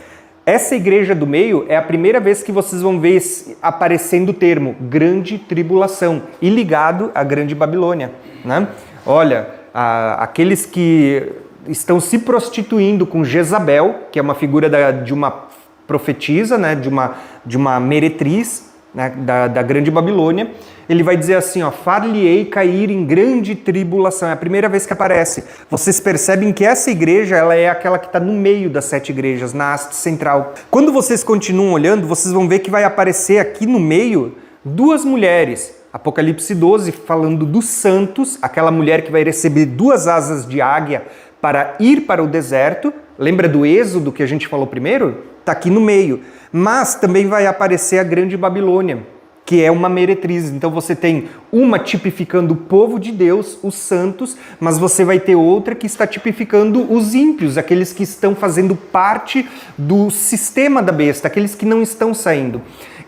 Essa igreja do meio é a primeira vez que vocês vão ver aparecendo o termo grande tribulação e ligado à grande Babilônia. Né? Olha, aqueles que estão se prostituindo com Jezabel, que é uma figura de uma profetisa, né? de uma meretriz, né? da grande Babilônia, ele vai dizer assim, ó, far-lhe-ei cair em grande tribulação. É a primeira vez que aparece. Vocês percebem que essa igreja ela é aquela que está no meio das 7 igrejas, na haste central. Quando vocês continuam olhando, vocês vão ver que vai aparecer aqui no meio 2 mulheres. Apocalipse 12, falando dos santos, aquela mulher que vai receber 2 asas de águia para ir para o deserto. Lembra do Êxodo que a gente falou primeiro? Está aqui no meio. Mas também vai aparecer a grande Babilônia, que é uma meretriz. Então você tem uma tipificando o povo de Deus, os santos, mas você vai ter outra que está tipificando os ímpios, aqueles que estão fazendo parte do sistema da besta, aqueles que não estão saindo.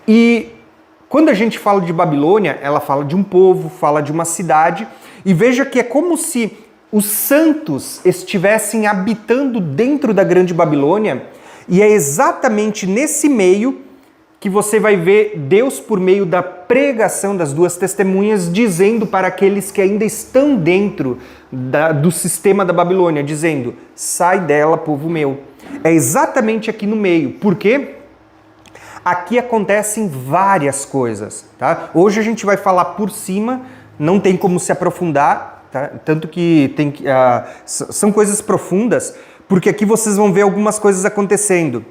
E quando a gente fala de Babilônia, ela fala de um povo, fala de uma cidade, e veja que é como se os santos estivessem habitando dentro da grande Babilônia, e é exatamente nesse meio que você vai ver Deus, por meio da pregação das 2 testemunhas, dizendo para aqueles que ainda estão dentro do sistema da Babilônia, dizendo, sai dela, povo meu. É exatamente aqui no meio. Por quê? Aqui acontecem várias coisas. Tá? Hoje a gente vai falar por cima, não tem como se aprofundar, tá? Tanto que são coisas profundas, porque aqui vocês vão ver algumas coisas acontecendo.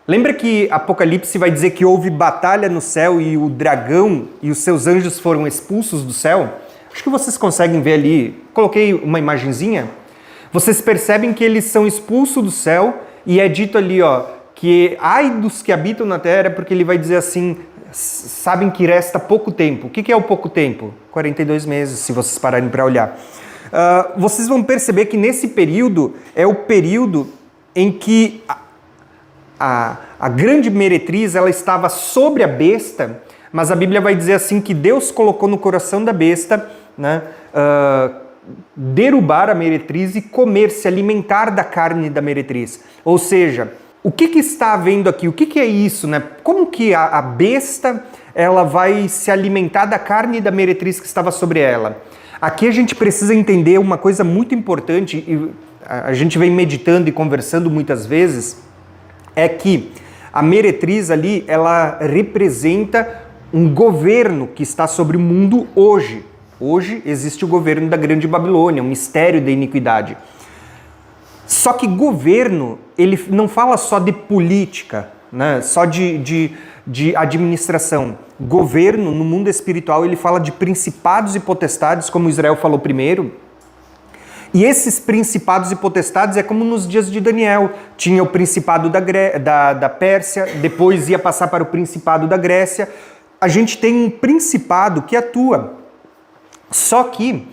Lembra que Apocalipse vai dizer que houve batalha no céu e o dragão e os seus anjos foram expulsos do céu? Acho que vocês conseguem ver ali, coloquei uma imagenzinha. Vocês percebem que eles são expulsos do céu e é dito ali, ó, que ai dos que habitam na terra, porque ele vai dizer assim, sabem que resta pouco tempo. O que é o pouco tempo? 42 meses, se vocês pararem para olhar. Vocês vão perceber que nesse período é o período em que a grande meretriz ela estava sobre a besta, mas a Bíblia vai dizer assim que Deus colocou no coração da besta, né, derrubar a meretriz e comer, se alimentar da carne da meretriz. Ou seja, o que está havendo aqui? O que é isso? Né? Como que a besta ela vai se alimentar da carne da meretriz que estava sobre ela? Aqui a gente precisa entender uma coisa muito importante, e a gente vem meditando e conversando muitas vezes, é que a meretriz ali, ela representa um governo que está sobre o mundo hoje. Hoje existe o governo da grande Babilônia, o mistério da iniquidade. Só que governo, ele não fala só de política. né? Só de administração. Governo, no mundo espiritual, ele fala de principados e potestades, como Israel falou primeiro. E esses principados e potestades é como nos dias de Daniel. Tinha o principado da Pérsia, depois ia passar para o principado da Grécia. A gente tem um principado que atua. Só que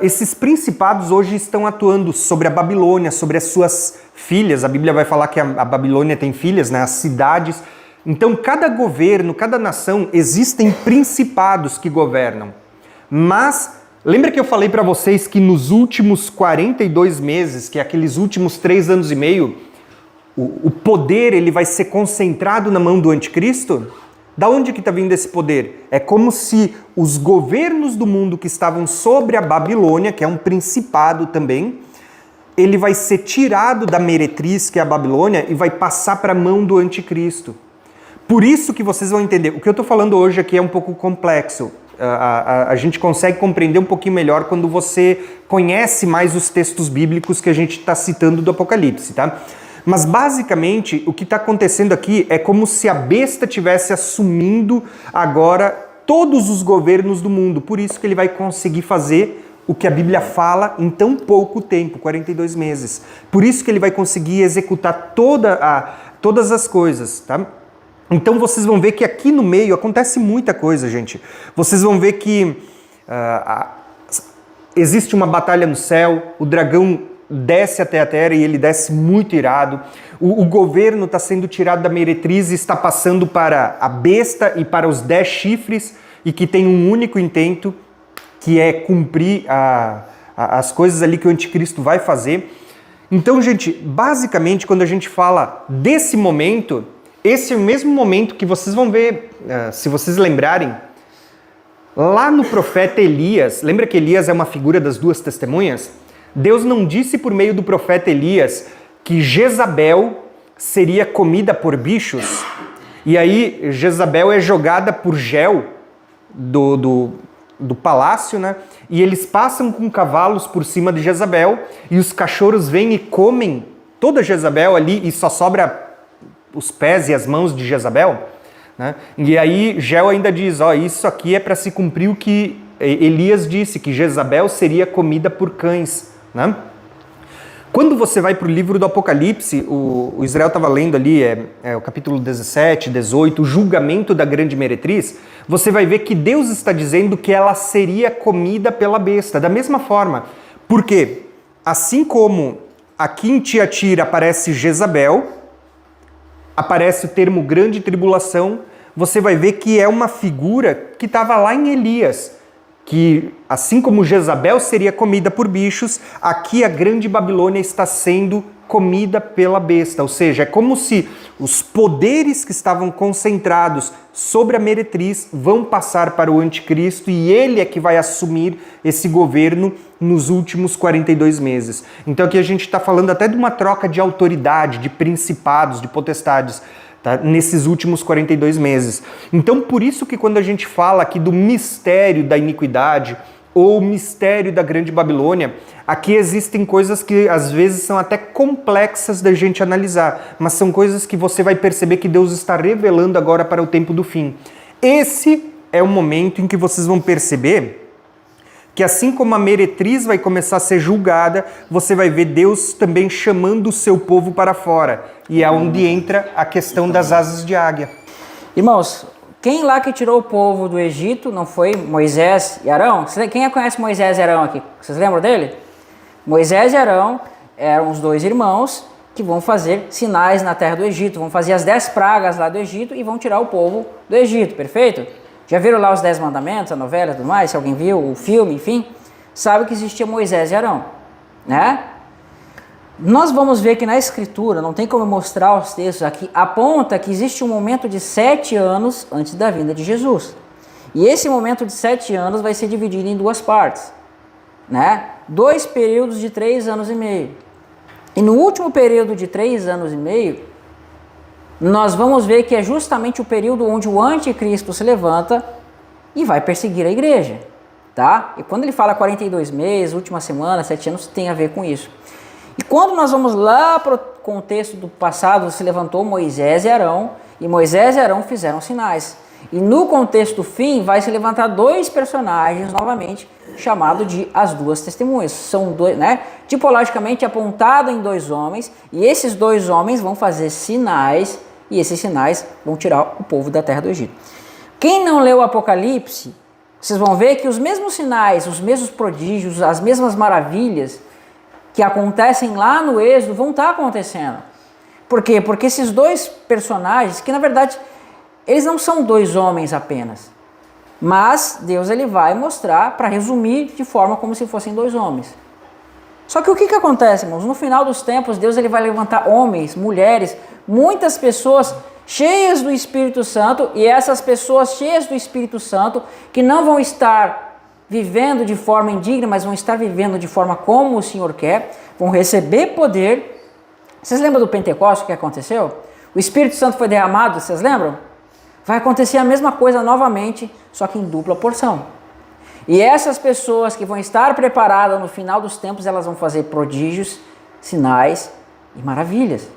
esses principados hoje estão atuando sobre a Babilônia, sobre as suas filhas. A Bíblia vai falar que a Babilônia tem filhas, né? As cidades. Então, cada governo, cada nação, existem principados que governam. Mas lembra que eu falei para vocês que nos últimos 42 meses, que é aqueles últimos 3 anos e meio, o poder ele vai ser concentrado na mão do anticristo? Da onde que está vindo esse poder? É como se os governos do mundo que estavam sobre a Babilônia, que é um principado também, ele vai ser tirado da meretriz, que é a Babilônia, e vai passar para a mão do anticristo. Por isso que vocês vão entender. O que eu estou falando hoje aqui é um pouco complexo. A gente consegue compreender um pouquinho melhor quando você conhece mais os textos bíblicos que a gente está citando do Apocalipse, tá? Mas basicamente o que está acontecendo aqui é como se a besta tivesse assumindo agora todos os governos do mundo. Por isso que ele vai conseguir fazer o que a Bíblia fala em tão pouco tempo, 42 meses. Por isso que ele vai conseguir executar todas as coisas, tá? Então vocês vão ver que aqui no meio acontece muita coisa, gente. Vocês vão ver que existe uma batalha no céu, o dragão desce até a terra e ele desce muito irado. O governo está sendo tirado da meretriz e está passando para a besta e para os 10 chifres e que tem um único intento, que é cumprir as coisas ali que o anticristo vai fazer. Então, gente, basicamente, quando a gente fala desse momento, esse é o mesmo momento que vocês vão ver, se vocês lembrarem, lá no profeta Elias. Lembra que Elias é uma figura das 2 testemunhas? Deus não disse por meio do profeta Elias que Jezabel seria comida por bichos? E aí Jezabel é jogada por Gel do palácio, né? E eles passam com cavalos por cima de Jezabel e os cachorros vêm e comem toda Jezabel ali e só sobra os pés e as mãos de Jezabel, né? E aí Gel ainda diz, isso aqui é para se cumprir o que Elias disse, que Jezabel seria comida por cães, né? Quando você vai para o livro do Apocalipse, o Israel estava lendo ali, o capítulo 17, 18, o julgamento da grande meretriz, você vai ver que Deus está dizendo que ela seria comida pela besta, da mesma forma. Por quê? Assim como aqui em Tiatira aparece Jezabel, aparece o termo grande tribulação, você vai ver que é uma figura que estava lá em Elias, que assim como Jezabel seria comida por bichos, aqui a grande Babilônia está sendo comida pela besta, ou seja, é como se os poderes que estavam concentrados sobre a meretriz vão passar para o anticristo e ele é que vai assumir esse governo nos últimos 42 meses. Então aqui a gente está falando até de uma troca de autoridade, de principados, de potestades, tá? Nesses últimos 42 meses. Então por isso que quando a gente fala aqui do mistério da iniquidade ou mistério da grande Babilônia, aqui existem coisas que às vezes são até complexas da gente analisar, mas são coisas que você vai perceber que Deus está revelando agora para o tempo do fim. Esse é o momento em que vocês vão perceber que assim como a meretriz vai começar a ser julgada, você vai ver Deus também chamando o seu povo para fora. E é onde entra a questão das asas de águia. Irmãos, quem lá que tirou o povo do Egito não foi Moisés e Arão? Quem conhece Moisés e Arão aqui? Vocês lembram dele? Moisés e Arão eram os 2 irmãos que vão fazer sinais na terra do Egito, vão fazer as 10 pragas lá do Egito e vão tirar o povo do Egito, perfeito? Já viram lá os 10 mandamentos, a novela e tudo mais? Se alguém viu o filme, enfim, sabe que existia Moisés e Arão, né? Nós vamos ver que na Escritura, não tem como mostrar os textos aqui, aponta que existe um momento de 7 anos antes da vinda de Jesus. E esse momento de 7 anos vai ser dividido em 2 partes, né? 2 períodos de 3 anos e meio. E no último período de 3 anos e meio, nós vamos ver que é justamente o período onde o anticristo se levanta e vai perseguir a igreja, tá? E quando ele fala 42 meses, última semana, 7 anos, tem a ver com isso. E quando nós vamos lá para contexto do passado se levantou Moisés e Arão, e Moisés e Arão fizeram sinais. E no contexto do fim vai se levantar dois personagens novamente, chamado de as duas testemunhas. São dois, né? Tipologicamente apontado em dois homens, e esses dois homens vão fazer sinais, e esses sinais vão tirar o povo da terra do Egito. Quem não leu o Apocalipse, vocês vão ver que os mesmos sinais, os mesmos prodígios, as mesmas maravilhas que acontecem lá no Êxodo vão estar acontecendo. Por quê? Porque esses dois personagens, que na verdade eles não são dois homens apenas, mas Deus ele vai mostrar, para resumir, de forma como se fossem dois homens. Só que o que acontece, irmãos? No final dos tempos, Deus ele vai levantar homens, mulheres, muitas pessoas cheias do Espírito Santo, e essas pessoas cheias do Espírito Santo, que não vão estar vivendo de forma indigna, mas vão estar vivendo de forma como o Senhor quer, vão receber poder. Vocês lembram do Pentecostes que aconteceu? O Espírito Santo foi derramado, vocês lembram? Vai acontecer a mesma coisa novamente, só que em dupla porção. E essas pessoas que vão estar preparadas no final dos tempos, elas vão fazer prodígios, sinais e maravilhas.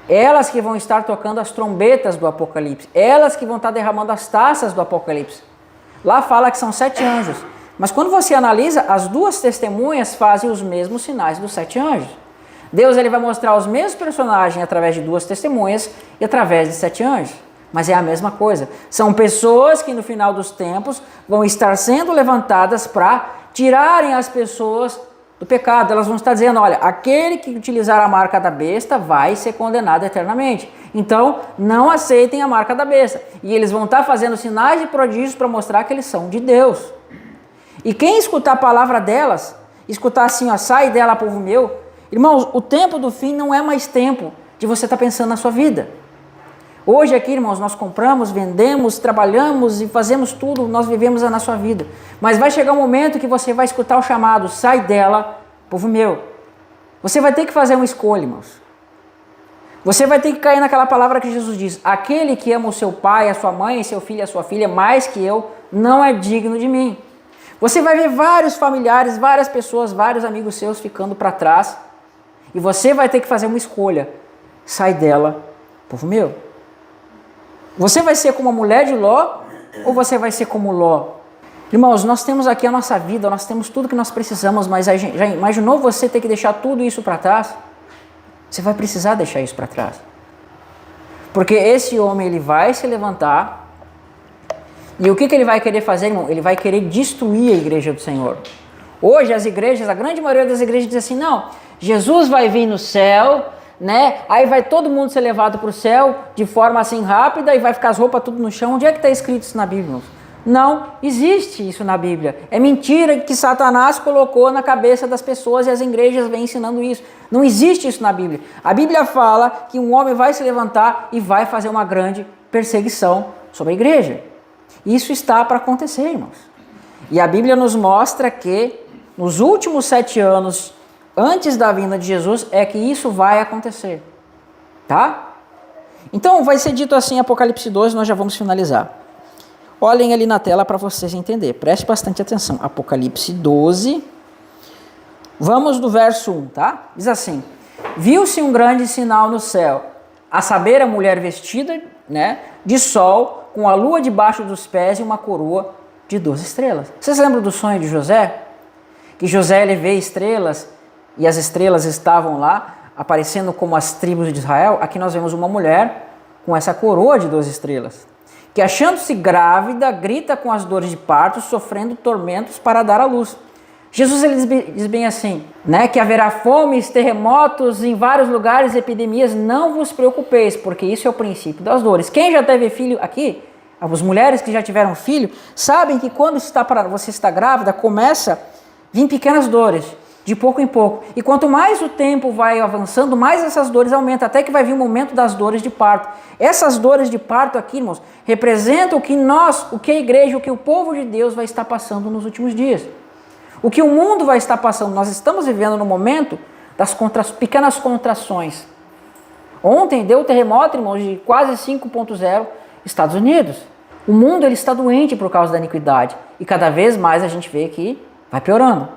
Elas que vão estar tocando as trombetas do Apocalipse, elas que vão estar derramando as taças do Apocalipse. Lá fala que são 7 anjos, mas quando você analisa, as duas testemunhas fazem os mesmos sinais dos 7 anjos. Deus ele vai mostrar os mesmos personagens através de 2 testemunhas e através de 7 anjos. Mas é a mesma coisa. São pessoas que no final dos tempos vão estar sendo levantadas para tirarem as pessoas do pecado. Elas vão estar dizendo, olha, aquele que utilizar a marca da besta vai ser condenado eternamente. Então, não aceitem a marca da besta. E eles vão estar fazendo sinais e prodígios para mostrar que eles são de Deus. E quem escutar a palavra delas, escutar assim, ó, sai dela, povo meu. Irmãos, o tempo do fim não é mais tempo de você estar pensando na sua vida. Hoje aqui, irmãos, nós compramos, vendemos, trabalhamos e fazemos tudo, nós vivemos na sua vida. Mas vai chegar um momento que você vai escutar o chamado, sai dela, povo meu. Você vai ter que fazer uma escolha, irmãos. Você vai ter que cair naquela palavra que Jesus diz, aquele que ama o seu pai, a sua mãe, seu filho e a sua filha mais que eu, não é digno de mim. Você vai ver vários familiares, várias pessoas, vários amigos seus ficando para trás. E você vai ter que fazer uma escolha, sai dela, povo meu. Você vai ser como a mulher de Ló ou você vai ser como Ló? Irmãos, nós temos aqui a nossa vida, nós temos tudo que nós precisamos, mas já imaginou você ter que deixar tudo isso para trás? Você vai precisar deixar isso para trás. Porque esse homem ele vai se levantar e o que ele vai querer fazer, irmão? Ele vai querer destruir a igreja do Senhor. Hoje as igrejas, a grande maioria das igrejas diz assim, não, Jesus vai vir no céu, né? Aí vai todo mundo ser levado para o céu de forma assim rápida e vai ficar as roupas tudo no chão. Onde é que está escrito isso na Bíblia, irmãos? Não existe isso na Bíblia. É mentira que Satanás colocou na cabeça das pessoas e as igrejas vêm ensinando isso. Não existe isso na Bíblia. A Bíblia fala que um homem vai se levantar e vai fazer uma grande perseguição sobre a igreja. Isso está para acontecer, irmãos. E a Bíblia nos mostra que nos últimos 7 anos antes da vinda de Jesus é que isso vai acontecer, tá? Então vai ser dito assim, Apocalipse 12, nós já vamos finalizar. Olhem ali na tela para vocês entenderem, preste bastante atenção. Apocalipse 12, vamos do verso 1, tá? Diz assim, viu-se um grande sinal no céu, a saber a mulher vestida, né, de sol, com a lua debaixo dos pés e uma coroa de 12 estrelas. Vocês lembram do sonho de José? Que José ele vê estrelas, e as estrelas estavam lá, aparecendo como as tribos de Israel. Aqui nós vemos uma mulher com essa coroa de 12 estrelas, que achando-se grávida, grita com as dores de parto, sofrendo tormentos para dar à luz. Jesus ele diz bem assim, né, que haverá fomes, terremotos em vários lugares, epidemias, não vos preocupeis, porque isso é o princípio das dores. Quem já teve filho aqui, as mulheres que já tiveram filho, sabem que quando você está grávida, começa a vir pequenas dores, de pouco em pouco. E quanto mais o tempo vai avançando, mais essas dores aumentam, até que vai vir o momento das dores de parto. Essas dores de parto aqui, irmãos, representam o que a igreja, o que o povo de Deus vai estar passando nos últimos dias. O que o mundo vai estar passando. Nós estamos vivendo no momento das pequenas contrações. Ontem deu o terremoto, irmãos, de quase 5.0 Estados Unidos. O O mundo ele está doente por causa da iniquidade e cada vez mais a gente vê que vai piorando.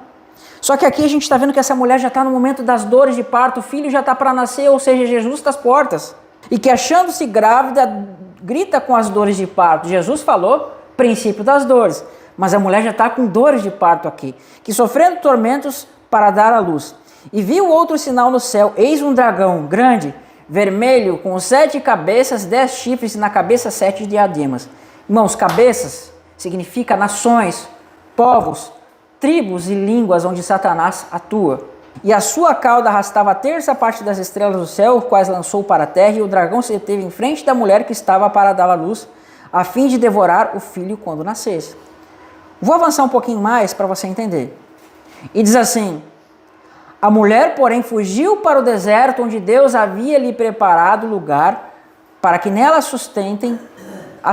Só que aqui a gente está vendo que essa mulher já está no momento das dores de parto, o filho já está para nascer, ou seja, Jesus está às portas. E que achando-se grávida, grita com as dores de parto. Jesus falou, princípio das dores. Mas a mulher já está com dores de parto aqui, que sofrendo tormentos para dar à luz. E viu outro sinal no céu, eis um dragão grande, vermelho, com 7 cabeças, 10 chifres, e na cabeça 7 diademas. Irmãos, cabeças significa nações, povos, tribos e línguas onde Satanás atua. E a sua cauda arrastava a terça parte das estrelas do céu, os quais lançou para a terra, e o dragão se deteve em frente da mulher que estava para dar à luz, a fim de devorar o filho quando nascesse. Vou avançar um pouquinho mais para você entender. E diz assim: a mulher, porém, fugiu para o deserto, onde Deus havia lhe preparado lugar para que nela a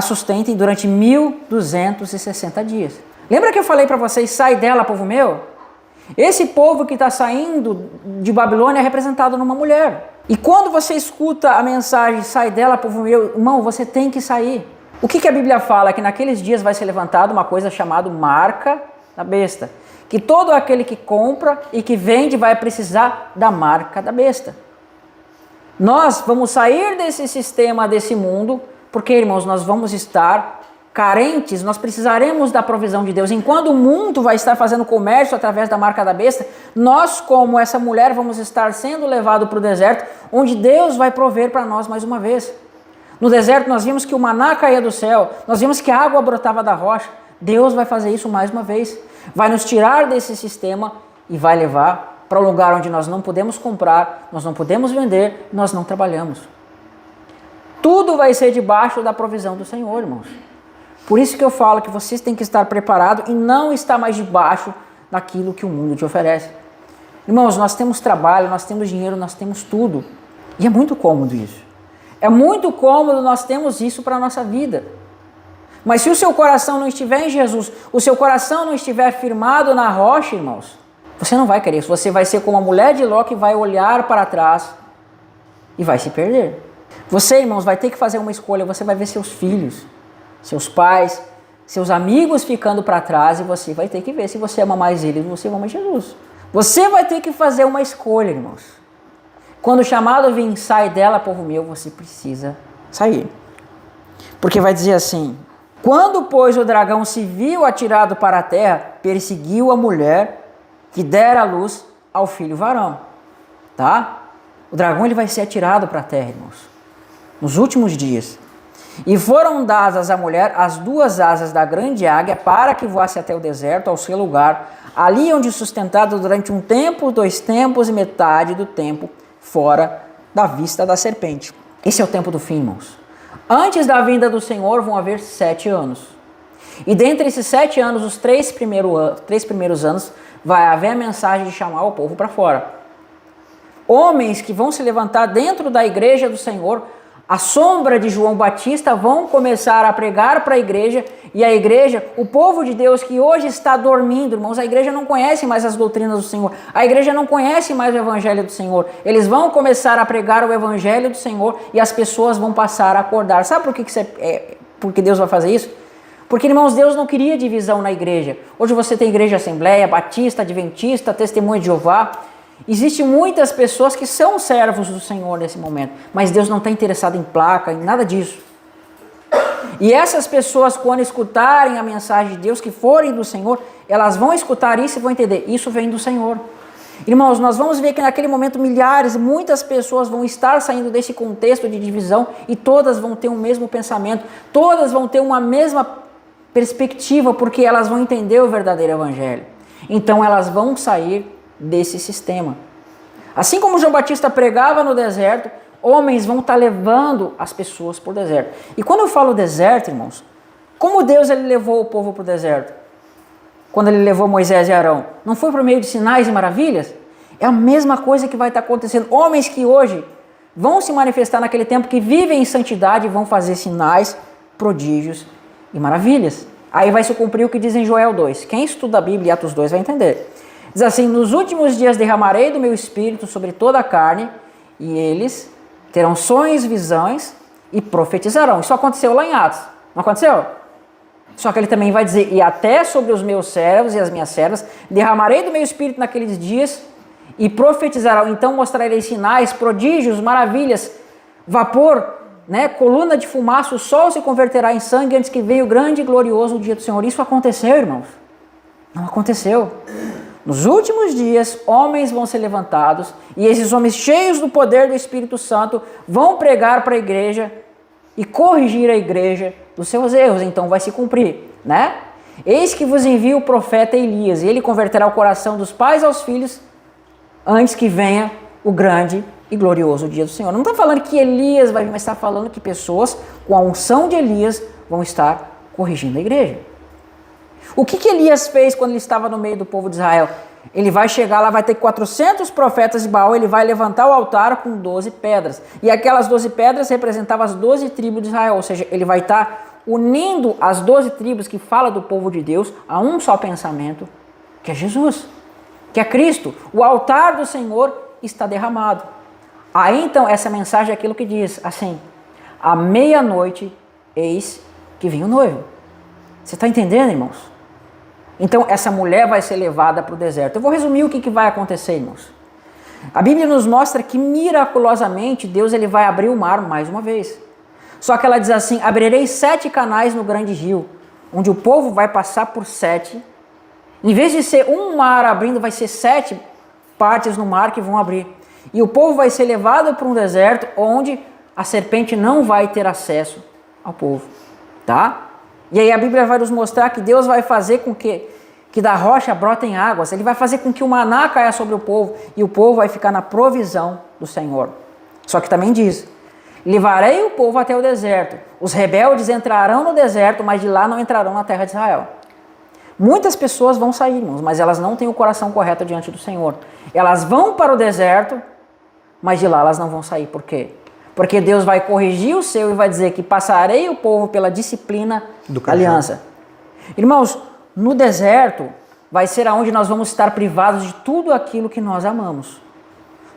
sustentem durante 1260 dias. Lembra que eu falei para vocês, sai dela, povo meu? Esse povo que está saindo de Babilônia é representado numa mulher. E quando você escuta a mensagem, sai dela, povo meu, irmão, você tem que sair. O que a Bíblia fala? Que naqueles dias vai ser levantada uma coisa chamada marca da besta. Que todo aquele que compra e que vende vai precisar da marca da besta. Nós vamos sair desse sistema, desse mundo, porque, irmãos, nós vamos estar carentes, nós precisaremos da provisão de Deus. Enquanto o mundo vai estar fazendo comércio através da marca da besta, nós, como essa mulher, vamos estar sendo levados para o deserto, onde Deus vai prover para nós mais uma vez. No deserto nós vimos que o maná caía do céu, nós vimos que a água brotava da rocha. Deus vai fazer isso mais uma vez. Vai nos tirar desse sistema e vai levar para um lugar onde nós não podemos comprar, nós não podemos vender, nós não trabalhamos. Tudo vai ser debaixo da provisão do Senhor, irmãos. Por isso que eu falo que vocês têm que estar preparados e não estar mais debaixo daquilo que o mundo te oferece. Irmãos, nós temos trabalho, nós temos dinheiro, nós temos tudo. E é muito cômodo isso. É muito cômodo nós temos isso para a nossa vida. Mas se o seu coração não estiver em Jesus, o seu coração não estiver firmado na rocha, irmãos, você não vai querer isso. Você vai ser como a mulher de Ló que vai olhar para trás e vai se perder. Você, irmãos, vai ter que fazer uma escolha. Você vai ver seus filhos, seus pais, seus amigos ficando para trás e você vai ter que ver se você ama mais eles ou você ama Jesus. Você vai ter que fazer uma escolha, irmãos. Quando o chamado vir, sai dela, povo meu, você precisa sair. Porque vai dizer assim: quando, pois, o dragão se viu atirado para a terra, perseguiu a mulher que dera a luz ao filho varão. Tá? O dragão ele vai ser atirado para a terra, irmãos, nos últimos dias. E foram dadas à mulher as 2 asas da grande águia para que voasse até o deserto, ao seu lugar, ali onde sustentado durante 1 tempo, 2 tempos e metade do tempo, fora da vista da serpente. Esse é o tempo do fim, irmãos. Antes da vinda do Senhor vão haver 7 anos. E dentre esses 7 anos, os 3 primeiros anos, vai haver a mensagem de chamar o povo para fora. Homens que vão se levantar dentro da igreja do Senhor, a sombra de João Batista, vão começar a pregar para a igreja, e a igreja, o povo de Deus que hoje está dormindo, irmãos, a igreja não conhece mais as doutrinas do Senhor, a igreja não conhece mais o evangelho do Senhor. Eles vão começar a pregar o evangelho do Senhor e as pessoas vão passar a acordar. Sabe por que Deus vai fazer isso? Porque, irmãos, Deus não queria divisão na igreja. Hoje você tem igreja Assembleia, Batista, Adventista, Testemunha de Jeová. Existem muitas pessoas que são servos do Senhor nesse momento, mas Deus não está interessado em placa, em nada disso. E essas pessoas, quando escutarem a mensagem de Deus, que forem do Senhor, elas vão escutar isso e vão entender, isso vem do Senhor. Irmãos, nós vamos ver que naquele momento muitas pessoas vão estar saindo desse contexto de divisão e todas vão ter o mesmo pensamento, todas vão ter uma mesma perspectiva, porque elas vão entender o verdadeiro evangelho. Então elas vão sair desse sistema. Assim como João Batista pregava no deserto, homens vão estar levando as pessoas para o deserto. E quando eu falo deserto, irmãos, como Deus ele levou o povo para o deserto? Quando ele levou Moisés e Arão, não foi por meio de sinais e maravilhas? É a mesma coisa que vai estar acontecendo. Homens que hoje vão se manifestar naquele tempo, que vivem em santidade, vão fazer sinais, prodígios e maravilhas. Aí vai se cumprir o que diz em Joel 2. Quem estuda a Bíblia e Atos 2 vai entender. Diz assim: nos últimos dias derramarei do meu espírito sobre toda a carne, e eles terão sonhos, visões e profetizarão. Isso aconteceu lá em Atos. Não aconteceu? Só que ele também vai dizer, e até sobre os meus servos e as minhas servas, derramarei do meu espírito naqueles dias e profetizarão. Então mostrarei sinais, prodígios, maravilhas, vapor, né, coluna de fumaça, o sol se converterá em sangue antes que venha o grande e glorioso dia do Senhor. Isso aconteceu, irmãos? Não aconteceu. Nos últimos dias, homens vão ser levantados e esses homens cheios do poder do Espírito Santo vão pregar para a igreja e corrigir a igreja dos seus erros. Então vai se cumprir, né? Eis que vos envio o profeta Elias, e ele converterá o coração dos pais aos filhos antes que venha o grande e glorioso dia do Senhor. Não está falando que Elias vai vir, mas está falando que pessoas com a unção de Elias vão estar corrigindo a igreja. O que Elias fez quando ele estava no meio do povo de Israel? Ele vai chegar lá, vai ter 400 profetas de Baal, ele vai levantar o altar com 12 pedras. E aquelas 12 pedras representavam as 12 tribos de Israel, ou seja, ele vai estar unindo as 12 tribos que fala do povo de Deus a um só pensamento, que é Jesus, que é Cristo. O altar do Senhor está derramado. Aí então essa mensagem é aquilo que diz assim: à meia-noite eis que vem o noivo. Você está entendendo, irmãos? Então essa mulher vai ser levada para o deserto. Eu vou resumir o que vai acontecer, irmãos. A Bíblia nos mostra que miraculosamente Deus ele vai abrir o mar mais uma vez. Só que ela diz assim: abrirei 7 canais no grande rio, onde o povo vai passar por 7. Em vez de ser um mar abrindo, vai ser 7 partes no mar que vão abrir. E o povo vai ser levado para um deserto onde a serpente não vai ter acesso ao povo, tá? E aí a Bíblia vai nos mostrar que Deus vai fazer com que da rocha brotem águas. Ele vai fazer com que o maná caia sobre o povo e o povo vai ficar na provisão do Senhor. Só que também diz: levarei o povo até o deserto. Os rebeldes entrarão no deserto, mas de lá não entrarão na terra de Israel. Muitas pessoas vão sair, irmãos, mas elas não têm o coração correto diante do Senhor. Elas vão para o deserto, mas de lá elas não vão sair. Por quê? Porque Deus vai corrigir o seu e vai dizer que passarei o povo pela disciplina da aliança. Irmãos, no deserto vai ser aonde nós vamos estar privados de tudo aquilo que nós amamos.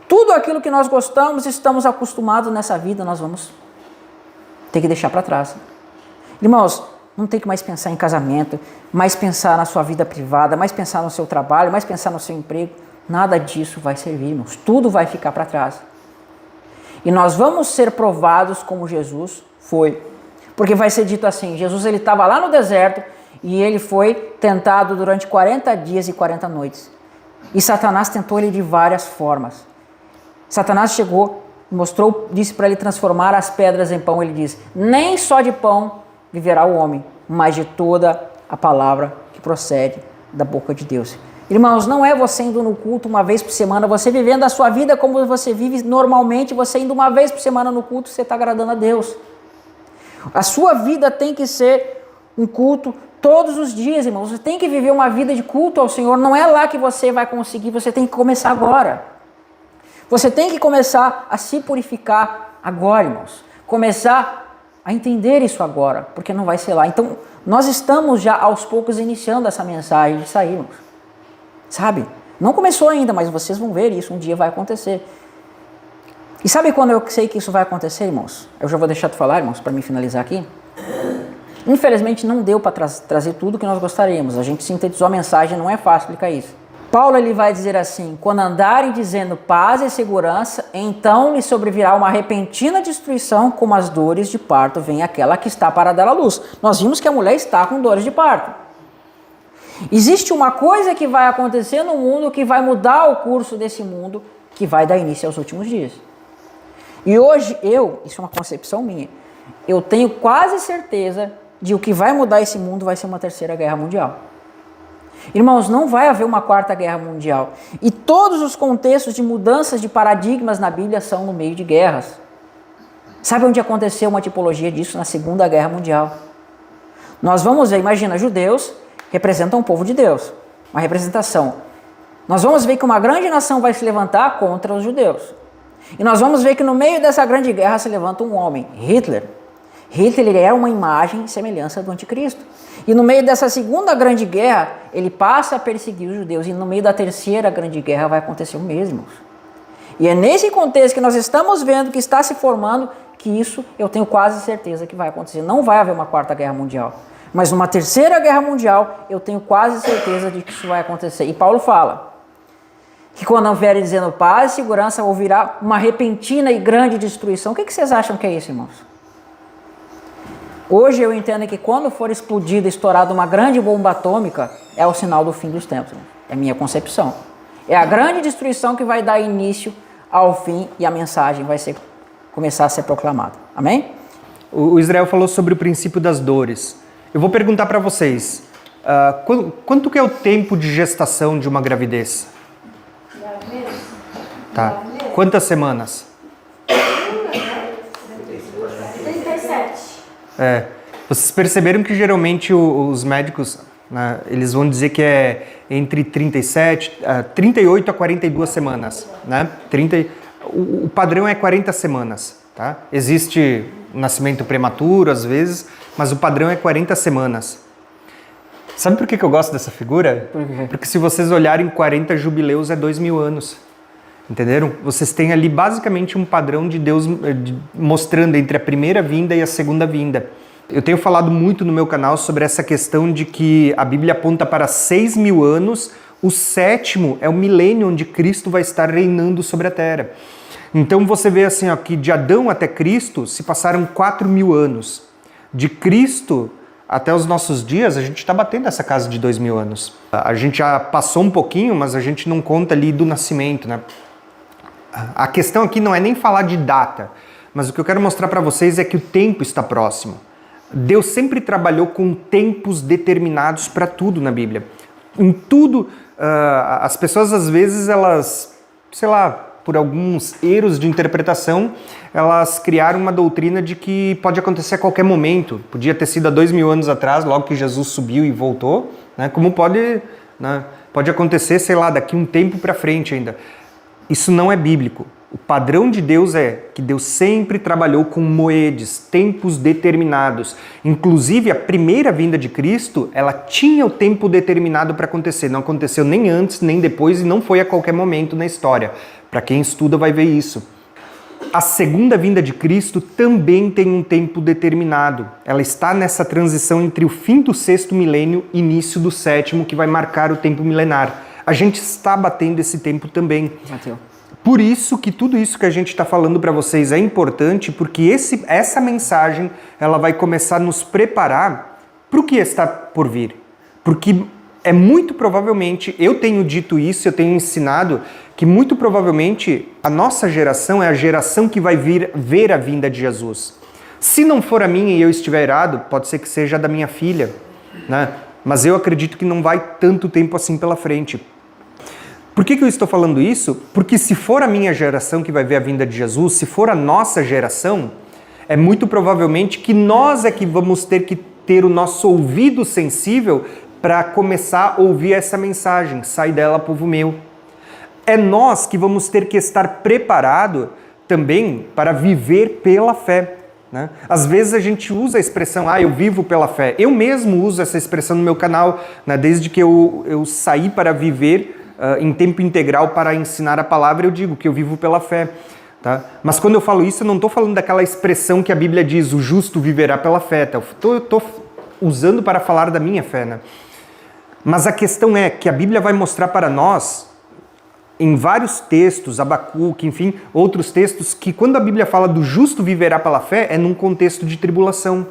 Tudo aquilo que nós gostamos, estamos acostumados nessa vida, nós vamos ter que deixar para trás. Irmãos, não tem que mais pensar em casamento, mais pensar na sua vida privada, mais pensar no seu trabalho, mais pensar no seu emprego. Nada disso vai servir, irmãos. Tudo vai ficar para trás. E nós vamos ser provados como Jesus foi. Porque vai ser dito assim: Jesus ele estava lá no deserto e ele foi tentado durante 40 dias e 40 noites. E Satanás tentou ele de várias formas. Satanás chegou, mostrou, disse para ele transformar as pedras em pão. Ele diz: nem só de pão viverá o homem, mas de toda a palavra que procede da boca de Deus. Irmãos, não é você indo no culto uma vez por semana, você vivendo a sua vida como você vive normalmente, você indo uma vez por semana no culto, você está agradando a Deus. A sua vida tem que ser um culto todos os dias, irmãos. Você tem que viver uma vida de culto ao Senhor. Não é lá que você vai conseguir, você tem que começar agora. Você tem que começar a se purificar agora, irmãos. Começar a entender isso agora, porque não vai ser lá. Então, nós estamos já aos poucos iniciando essa mensagem de sairmos. Sabe? Não começou ainda, mas vocês vão ver isso, um dia vai acontecer. E sabe quando eu sei que isso vai acontecer, irmãos? Eu já vou deixar de falar, irmãos, para me finalizar aqui. Infelizmente não deu para trazer tudo que nós gostaríamos. A gente sintetizou a mensagem, não é fácil explicar isso. Paulo ele vai dizer assim: quando andarem dizendo paz e segurança, então lhe sobrevirá uma repentina destruição, como as dores de parto vem aquela que está para dar à luz. Nós vimos que a mulher está com dores de parto. Existe uma coisa que vai acontecer no mundo que vai mudar o curso desse mundo, que vai dar início aos últimos dias. E hoje isso é uma concepção minha, eu tenho quase certeza de o que vai mudar esse mundo vai ser uma terceira guerra mundial. Irmãos, não vai haver uma quarta guerra mundial. E todos os contextos de mudanças de paradigmas na Bíblia são no meio de guerras. Sabe onde aconteceu uma tipologia disso? Na Segunda Guerra Mundial. Nós vamos ver, imagina, judeus representam o povo de Deus, uma representação. Nós vamos ver que uma grande nação vai se levantar contra os judeus. E nós vamos ver que no meio dessa grande guerra se levanta um homem, Hitler. Hitler é uma imagem e semelhança do anticristo. E no meio dessa segunda grande guerra, ele passa a perseguir os judeus. E no meio da terceira grande guerra vai acontecer o mesmo. E é nesse contexto que nós estamos vendo que está se formando que isso eu tenho quase certeza que vai acontecer. Não vai haver uma quarta guerra mundial. Mas numa terceira guerra mundial, eu tenho quase certeza de que isso vai acontecer. E Paulo fala que quando houver dizendo paz e segurança, ouvirá uma repentina e grande destruição. O que vocês acham que é isso, irmãos? Hoje eu entendo que quando for explodida, estourada uma grande bomba atômica, é o sinal do fim dos tempos. É a minha concepção. É a grande destruição que vai dar início ao fim e a mensagem vai começar a ser proclamada. Amém? O Israel falou sobre o princípio das dores. Eu vou perguntar para vocês, quanto que é o tempo de gestação de uma gravidez? 9 meses. Tá. Quantas semanas? 37. Vocês perceberam que geralmente os médicos, né, eles vão dizer que é entre 38 a 42 semanas, né? O padrão é 40 semanas, tá? Existe nascimento prematuro às vezes, mas o padrão é 40 semanas. Sabe por que eu gosto dessa figura? Por quê? Porque se vocês olharem 40 jubileus é 2000 anos. Entenderam? Vocês têm ali basicamente um padrão de Deus mostrando entre a primeira vinda e a segunda vinda. Eu tenho falado muito no meu canal sobre essa questão de que a Bíblia aponta para 6.000 anos, o 7º é o milênio onde Cristo vai estar reinando sobre a terra. Então você vê assim, ó, que de Adão até Cristo se passaram 4.000 anos. De Cristo até os nossos dias, a gente está batendo essa casa de 2.000 anos. A gente já passou um pouquinho, mas a gente não conta ali do nascimento, né? A questão aqui não é nem falar de data, mas o que eu quero mostrar para vocês é que o tempo está próximo. Deus sempre trabalhou com tempos determinados para tudo na Bíblia. Em tudo, as pessoas às vezes, elas, sei lá, por alguns erros de interpretação, elas criaram uma doutrina de que pode acontecer a qualquer momento. Podia ter sido há 2.000 anos atrás, logo que Jesus subiu e voltou, né? Como pode acontecer, sei lá, daqui um tempo para frente ainda. Isso não é bíblico. O padrão de Deus é que Deus sempre trabalhou com moedes, tempos determinados. Inclusive, a primeira vinda de Cristo, ela tinha o tempo determinado para acontecer. Não aconteceu nem antes, nem depois e não foi a qualquer momento na história. Para quem estuda vai ver isso. A segunda vinda de Cristo também tem um tempo determinado. Ela está nessa transição entre o fim do 6º milênio e início do 7º, que vai marcar o tempo milenar. A gente está batendo esse tempo também. Bateu. Por isso que tudo isso que a gente está falando para vocês é importante, porque essa mensagem ela vai começar a nos preparar para o que está por vir. Porque é muito provavelmente, eu tenho dito isso, eu tenho ensinado, que muito provavelmente a nossa geração é a geração que vai ver a vinda de Jesus. Se não for a minha e eu estiver errado, pode ser que seja a da minha filha, né? Mas eu acredito que não vai tanto tempo assim pela frente. Por que eu estou falando isso? Porque se for a minha geração que vai ver a vinda de Jesus, se for a nossa geração, é muito provavelmente que nós é que vamos ter que ter o nosso ouvido sensível para começar a ouvir essa mensagem. Sai dela, povo meu. É nós que vamos ter que estar preparado também para viver pela fé, né? Às vezes a gente usa a expressão, eu vivo pela fé. Eu mesmo uso essa expressão no meu canal, né? Desde que eu saí para viver em tempo integral para ensinar a palavra, eu digo que eu vivo pela fé. Tá? Mas quando eu falo isso, eu não estou falando daquela expressão que a Bíblia diz, o justo viverá pela fé. Tá? Eu estou usando para falar da minha fé. Né? Mas a questão é que a Bíblia vai mostrar para nós, em vários textos, Abacuque, enfim, outros textos, que quando a Bíblia fala do justo viverá pela fé, é num contexto de tribulação.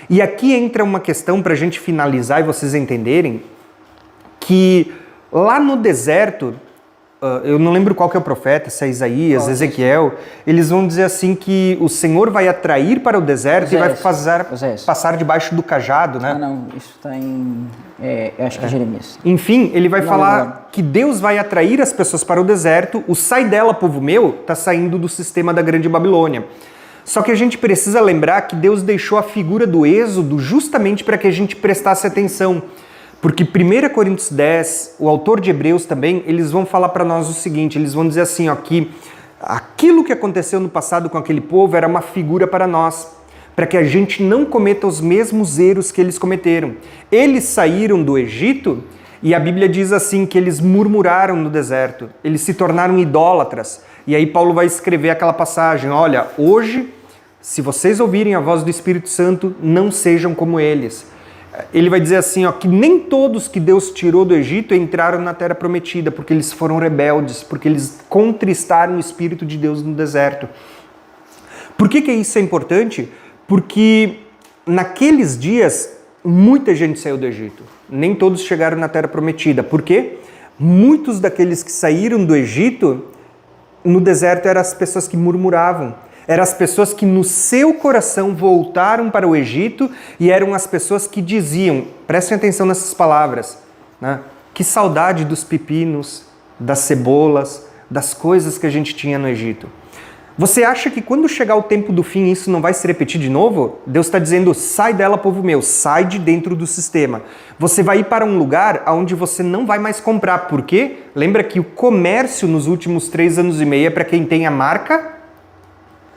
E aqui entra uma questão para a gente finalizar e vocês entenderem que lá no deserto, eu não lembro qual que é o profeta, se é Isaías, Ezequiel, eles vão dizer assim que o Senhor vai atrair para o deserto e vai passar debaixo do cajado, né? Não, isso está em... eu acho que é Jeremias. Enfim, ele vai falar que Deus vai atrair as pessoas para o deserto, o sai dela, povo meu, está saindo do sistema da Grande Babilônia. Só que a gente precisa lembrar que Deus deixou a figura do êxodo justamente para que a gente prestasse atenção. Porque 1 Coríntios 10, o autor de Hebreus também, eles vão falar para nós o seguinte, eles vão dizer assim, ó, que aquilo que aconteceu no passado com aquele povo era uma figura para nós, para que a gente não cometa os mesmos erros que eles cometeram. Eles saíram do Egito e a Bíblia diz assim que eles murmuraram no deserto, eles se tornaram idólatras. E aí Paulo vai escrever aquela passagem, olha, hoje, se vocês ouvirem a voz do Espírito Santo, não sejam como eles. ele vai dizer assim, ó, que nem todos que Deus tirou do Egito entraram na Terra Prometida, porque eles foram rebeldes, porque eles contristaram o Espírito de Deus no deserto. Por que isso é importante? Porque naqueles dias, muita gente saiu do Egito. Nem todos chegaram na Terra Prometida. Por quê? Muitos daqueles que saíram do Egito, no deserto, eram as pessoas que murmuravam. Eram as pessoas que no seu coração voltaram para o Egito e eram as pessoas que diziam, prestem atenção nessas palavras, né? Que saudade dos pepinos, das cebolas, das coisas que a gente tinha no Egito. Você acha que quando chegar o tempo do fim isso não vai se repetir de novo? Deus está dizendo, sai dela, povo meu, sai de dentro do sistema. Você vai ir para um lugar onde você não vai mais comprar. Por quê? Lembra que o comércio nos últimos 3 anos e meio é para quem tem a marca?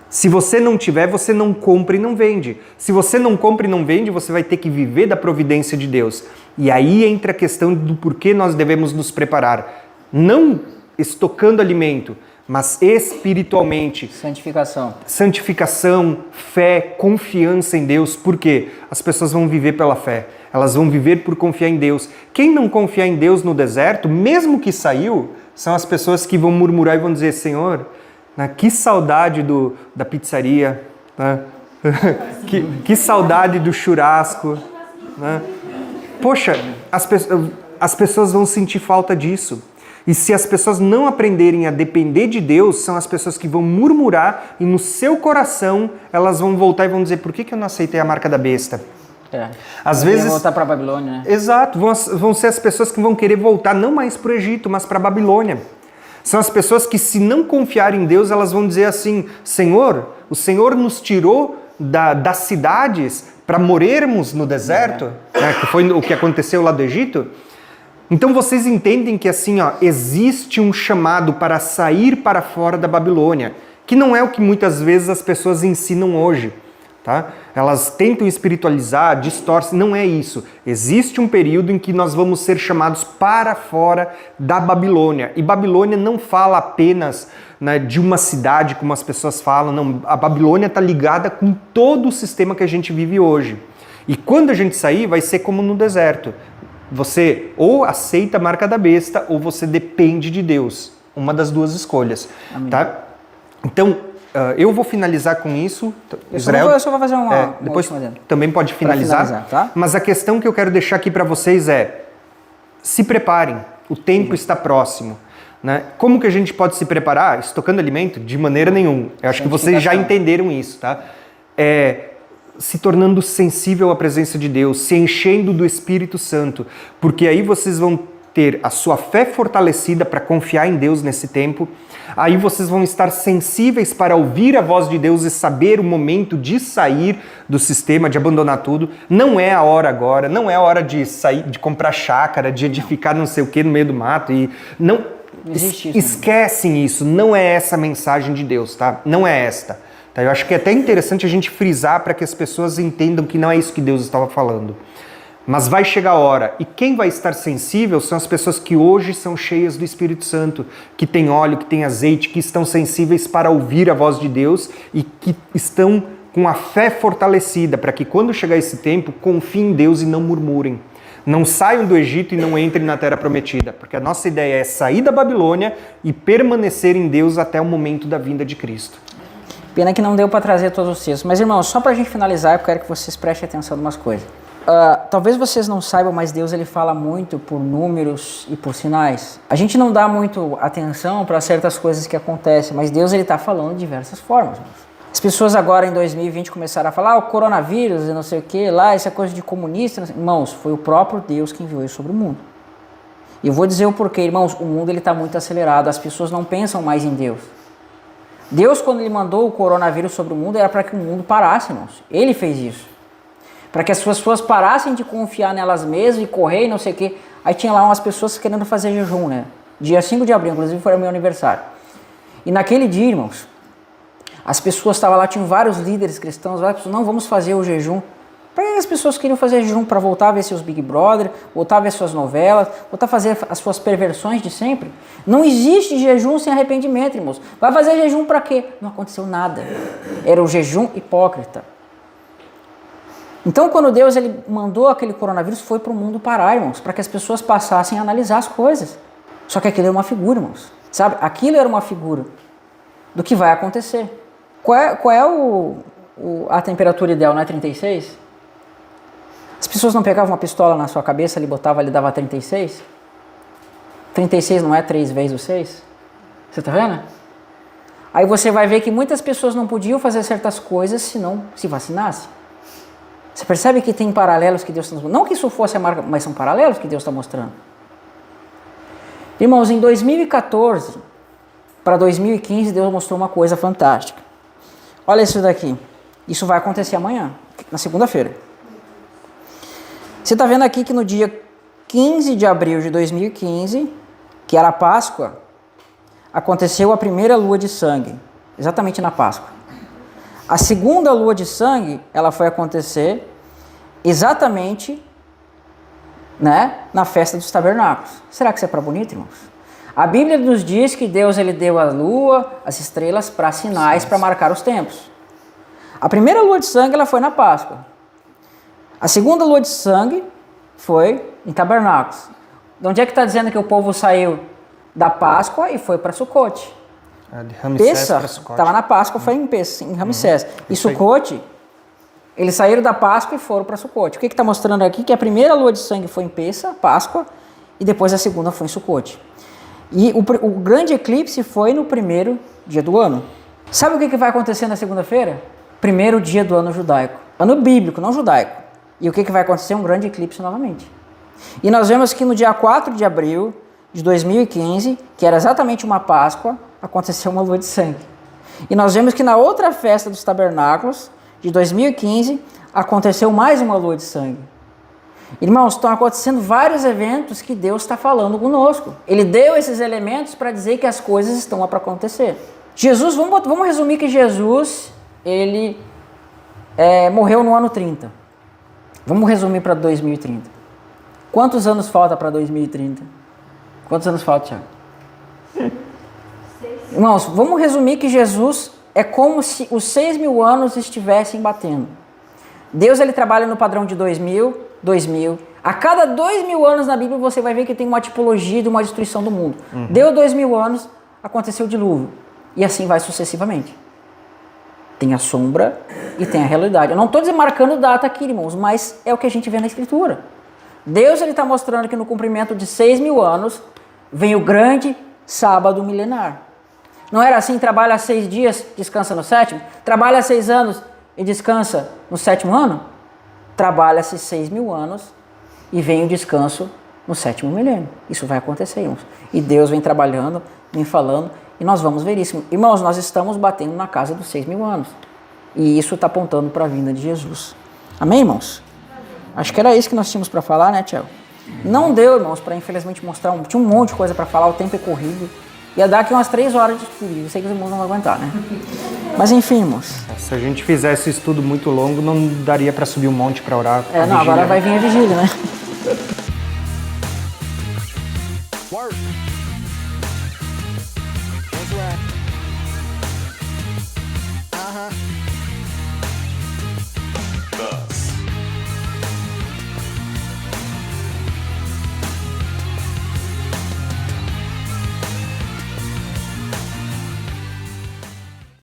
Se você não tiver, você não compra e não vende. Se você não compra e não vende, você vai ter que viver da providência de Deus. E aí entra a questão do porquê nós devemos nos preparar. Não estocando alimento, mas espiritualmente. Santificação, fé, confiança em Deus. Por quê? As pessoas vão viver pela fé. Elas vão viver por confiar em Deus. Quem não confiar em Deus no deserto, mesmo que saiu, são as pessoas que vão murmurar e vão dizer, Senhor, que saudade da pizzaria, né? que saudade do churrasco. Né? Poxa, as pessoas vão sentir falta disso. E se as pessoas não aprenderem a depender de Deus, são as pessoas que vão murmurar e no seu coração elas vão voltar e vão dizer, por que eu não aceitei a marca da besta? Às vezes voltar para a Babilônia, né? Exato, vão ser as pessoas que vão querer voltar não mais para o Egito, mas para a Babilônia. São as pessoas que, se não confiarem em Deus, elas vão dizer assim, Senhor, o Senhor nos tirou das cidades para morrermos no deserto, né, que foi o que aconteceu lá do Egito. Então vocês entendem que assim, ó, existe um chamado para sair para fora da Babilônia, que não é o que muitas vezes as pessoas ensinam hoje. Tá? Elas tentam espiritualizar, distorcem, não é isso. Existe um período em que nós vamos ser chamados para fora da Babilônia. E Babilônia não fala apenas, né, de uma cidade, como as pessoas falam. Não, a Babilônia está ligada com todo o sistema que a gente vive hoje. E quando a gente sair, vai ser como no deserto. Você ou aceita a marca da besta, ou você depende de Deus. Uma das duas escolhas. Tá? Então, eu vou finalizar com isso. Israel, eu só vou fazer uma depois também pode finalizar. Tá? Mas a questão que eu quero deixar aqui para vocês é: se preparem, o tempo está próximo. Né? Como que a gente pode se preparar? Estocando alimento? De maneira nenhuma. Eu acho que vocês já entenderam isso. Tá? Se tornando sensível à presença de Deus, se enchendo do Espírito Santo, porque aí vocês vão ter a sua fé fortalecida para confiar em Deus nesse tempo. Aí vocês vão estar sensíveis para ouvir a voz de Deus e saber o momento de sair do sistema, de abandonar tudo. Não é a hora agora, não é a hora de sair, de comprar chácara, de edificar não sei o que no meio do mato. E não existe isso, esquecem isso, não é essa a mensagem de Deus, tá? Não é esta. Tá? Eu acho que é até interessante a gente frisar para que as pessoas entendam que não é isso que Deus estava falando. Mas vai chegar a hora, e quem vai estar sensível são as pessoas que hoje são cheias do Espírito Santo, que têm óleo, que têm azeite, que estão sensíveis para ouvir a voz de Deus e que estão com a fé fortalecida, para que quando chegar esse tempo, confiem em Deus e não murmurem. Não saiam do Egito e não entrem na Terra Prometida, porque a nossa ideia é sair da Babilônia e permanecer em Deus até o momento da vinda de Cristo. Pena que não deu para trazer todos os textos. Mas, irmãos, só para a gente finalizar, eu quero que vocês prestem atenção em umas coisas. Talvez vocês não saibam, mas Deus ele fala muito por números e por sinais. A gente não dá muito atenção para certas coisas que acontecem, mas Deus ele está falando de diversas formas. As pessoas agora em 2020 começaram a falar o coronavírus e não sei o que lá, essa coisa de comunista. Irmãos, foi o próprio Deus que enviou isso sobre o mundo. E eu vou dizer o porquê, irmãos, o mundo ele está muito acelerado, as pessoas não pensam mais em Deus. Deus, quando ele mandou o coronavírus sobre o mundo, era para que o mundo parasse, irmãos. Ele fez isso. Para que as pessoas parassem de confiar nelas mesmas e correr e não sei o quê. Aí tinha lá umas pessoas querendo fazer jejum, né? Dia 5 de abril, inclusive foi o meu aniversário. E naquele dia, irmãos, as pessoas estavam lá, tinham vários líderes cristãos, várias pessoas, não, vamos fazer o jejum. Para que as pessoas queriam fazer jejum? Para voltar a ver seus Big Brother, voltar a ver suas novelas, voltar a fazer as suas perversões de sempre? Não existe jejum sem arrependimento, irmãos. Vai fazer jejum para quê? Não aconteceu nada. Era o jejum hipócrita. Então, quando Deus ele mandou aquele coronavírus, foi para o mundo parar, irmãos, para que as pessoas passassem a analisar as coisas. Só que aquilo era uma figura, irmãos. Sabe? Aquilo era uma figura do que vai acontecer. Qual é a temperatura ideal, não é 36? As pessoas não pegavam uma pistola na sua cabeça, ali botavam ali, dava 36? 36 não é 3 vezes o 6? Você tá vendo? Aí você vai ver que muitas pessoas não podiam fazer certas coisas se não se vacinasse. Você percebe que tem paralelos que Deus está mostrando? Não que isso fosse a marca, mas são paralelos que Deus está mostrando. Irmãos, em 2014 para 2015, Deus mostrou uma coisa fantástica. Olha isso daqui. Isso vai acontecer amanhã, na segunda-feira. Você está vendo aqui que no dia 15 de abril de 2015, que era a Páscoa, aconteceu a primeira lua de sangue, exatamente na Páscoa. A segunda lua de sangue, ela foi acontecer exatamente, né, na festa dos tabernáculos. Será que isso é para bonito, irmãos? A Bíblia nos diz que Deus ele deu a lua, as estrelas para sinais, para marcar os tempos. A primeira lua de sangue ela foi na Páscoa. A segunda lua de sangue foi em tabernáculos. De onde é que está dizendo que o povo saiu da Páscoa e foi para Sucote? De Ramsés Pessa para Sucote. estava na Páscoa, foi em Pessa, em Ramsés. E Sucote, eles saíram da Páscoa e foram para Sucote. O que está mostrando aqui? Que a primeira lua de sangue foi em Pessa, Páscoa, e depois a segunda foi em Sucote. E o grande eclipse foi no primeiro dia do ano. Sabe o que vai acontecer na segunda-feira? Primeiro dia do ano judaico. Ano bíblico, não judaico. E o que vai acontecer? Um grande eclipse novamente. E nós vemos que no dia 4 de abril de 2015, que era exatamente uma Páscoa, aconteceu uma lua de sangue. E nós vemos que na outra festa dos tabernáculos, de 2015, aconteceu mais uma lua de sangue. Irmãos, estão acontecendo vários eventos que Deus está falando conosco. Ele deu esses elementos para dizer que as coisas estão para acontecer. Jesus, vamos resumir que Jesus, ele morreu no ano 30. Vamos resumir para 2030. Quantos anos falta para 2030? Quantos anos falta, Tiago? 6. Irmãos, vamos resumir que Jesus é como se os 6.000 anos estivessem batendo. Deus ele trabalha no padrão de 2000. A cada 2.000 anos na Bíblia você vai ver que tem uma tipologia de uma destruição do mundo. Deu 2.000 anos, aconteceu o dilúvio. E assim vai sucessivamente. Tem a sombra e tem a realidade. Eu não estou marcando data aqui, irmãos, mas é o que a gente vê na Escritura. Deus está mostrando que no cumprimento de 6.000 anos vem o grande sábado milenar. Não era assim, trabalha 6 dias, descansa no 7º? Trabalha 6 anos e descansa no 7º ano? Trabalha-se 6.000 anos e vem o descanso no 7º milênio. Isso vai acontecer, irmãos. E Deus vem trabalhando, vem falando, e nós vamos ver isso. Irmãos, nós estamos batendo na casa dos 6.000 anos. E isso está apontando para a vinda de Jesus. Amém, irmãos? Acho que era isso que nós tínhamos para falar, né, Tiago? Não deu, irmãos, para infelizmente mostrar. Tinha um monte de coisa para falar, o tempo é corrido. Ia dar aqui umas 3 horas de estudo. Eu sei que os irmãos não vão aguentar, né? Mas enfim, irmãos. Se a gente fizesse estudo muito longo, não daria para subir um monte para orar. Não, agora vai vir a vigília, né?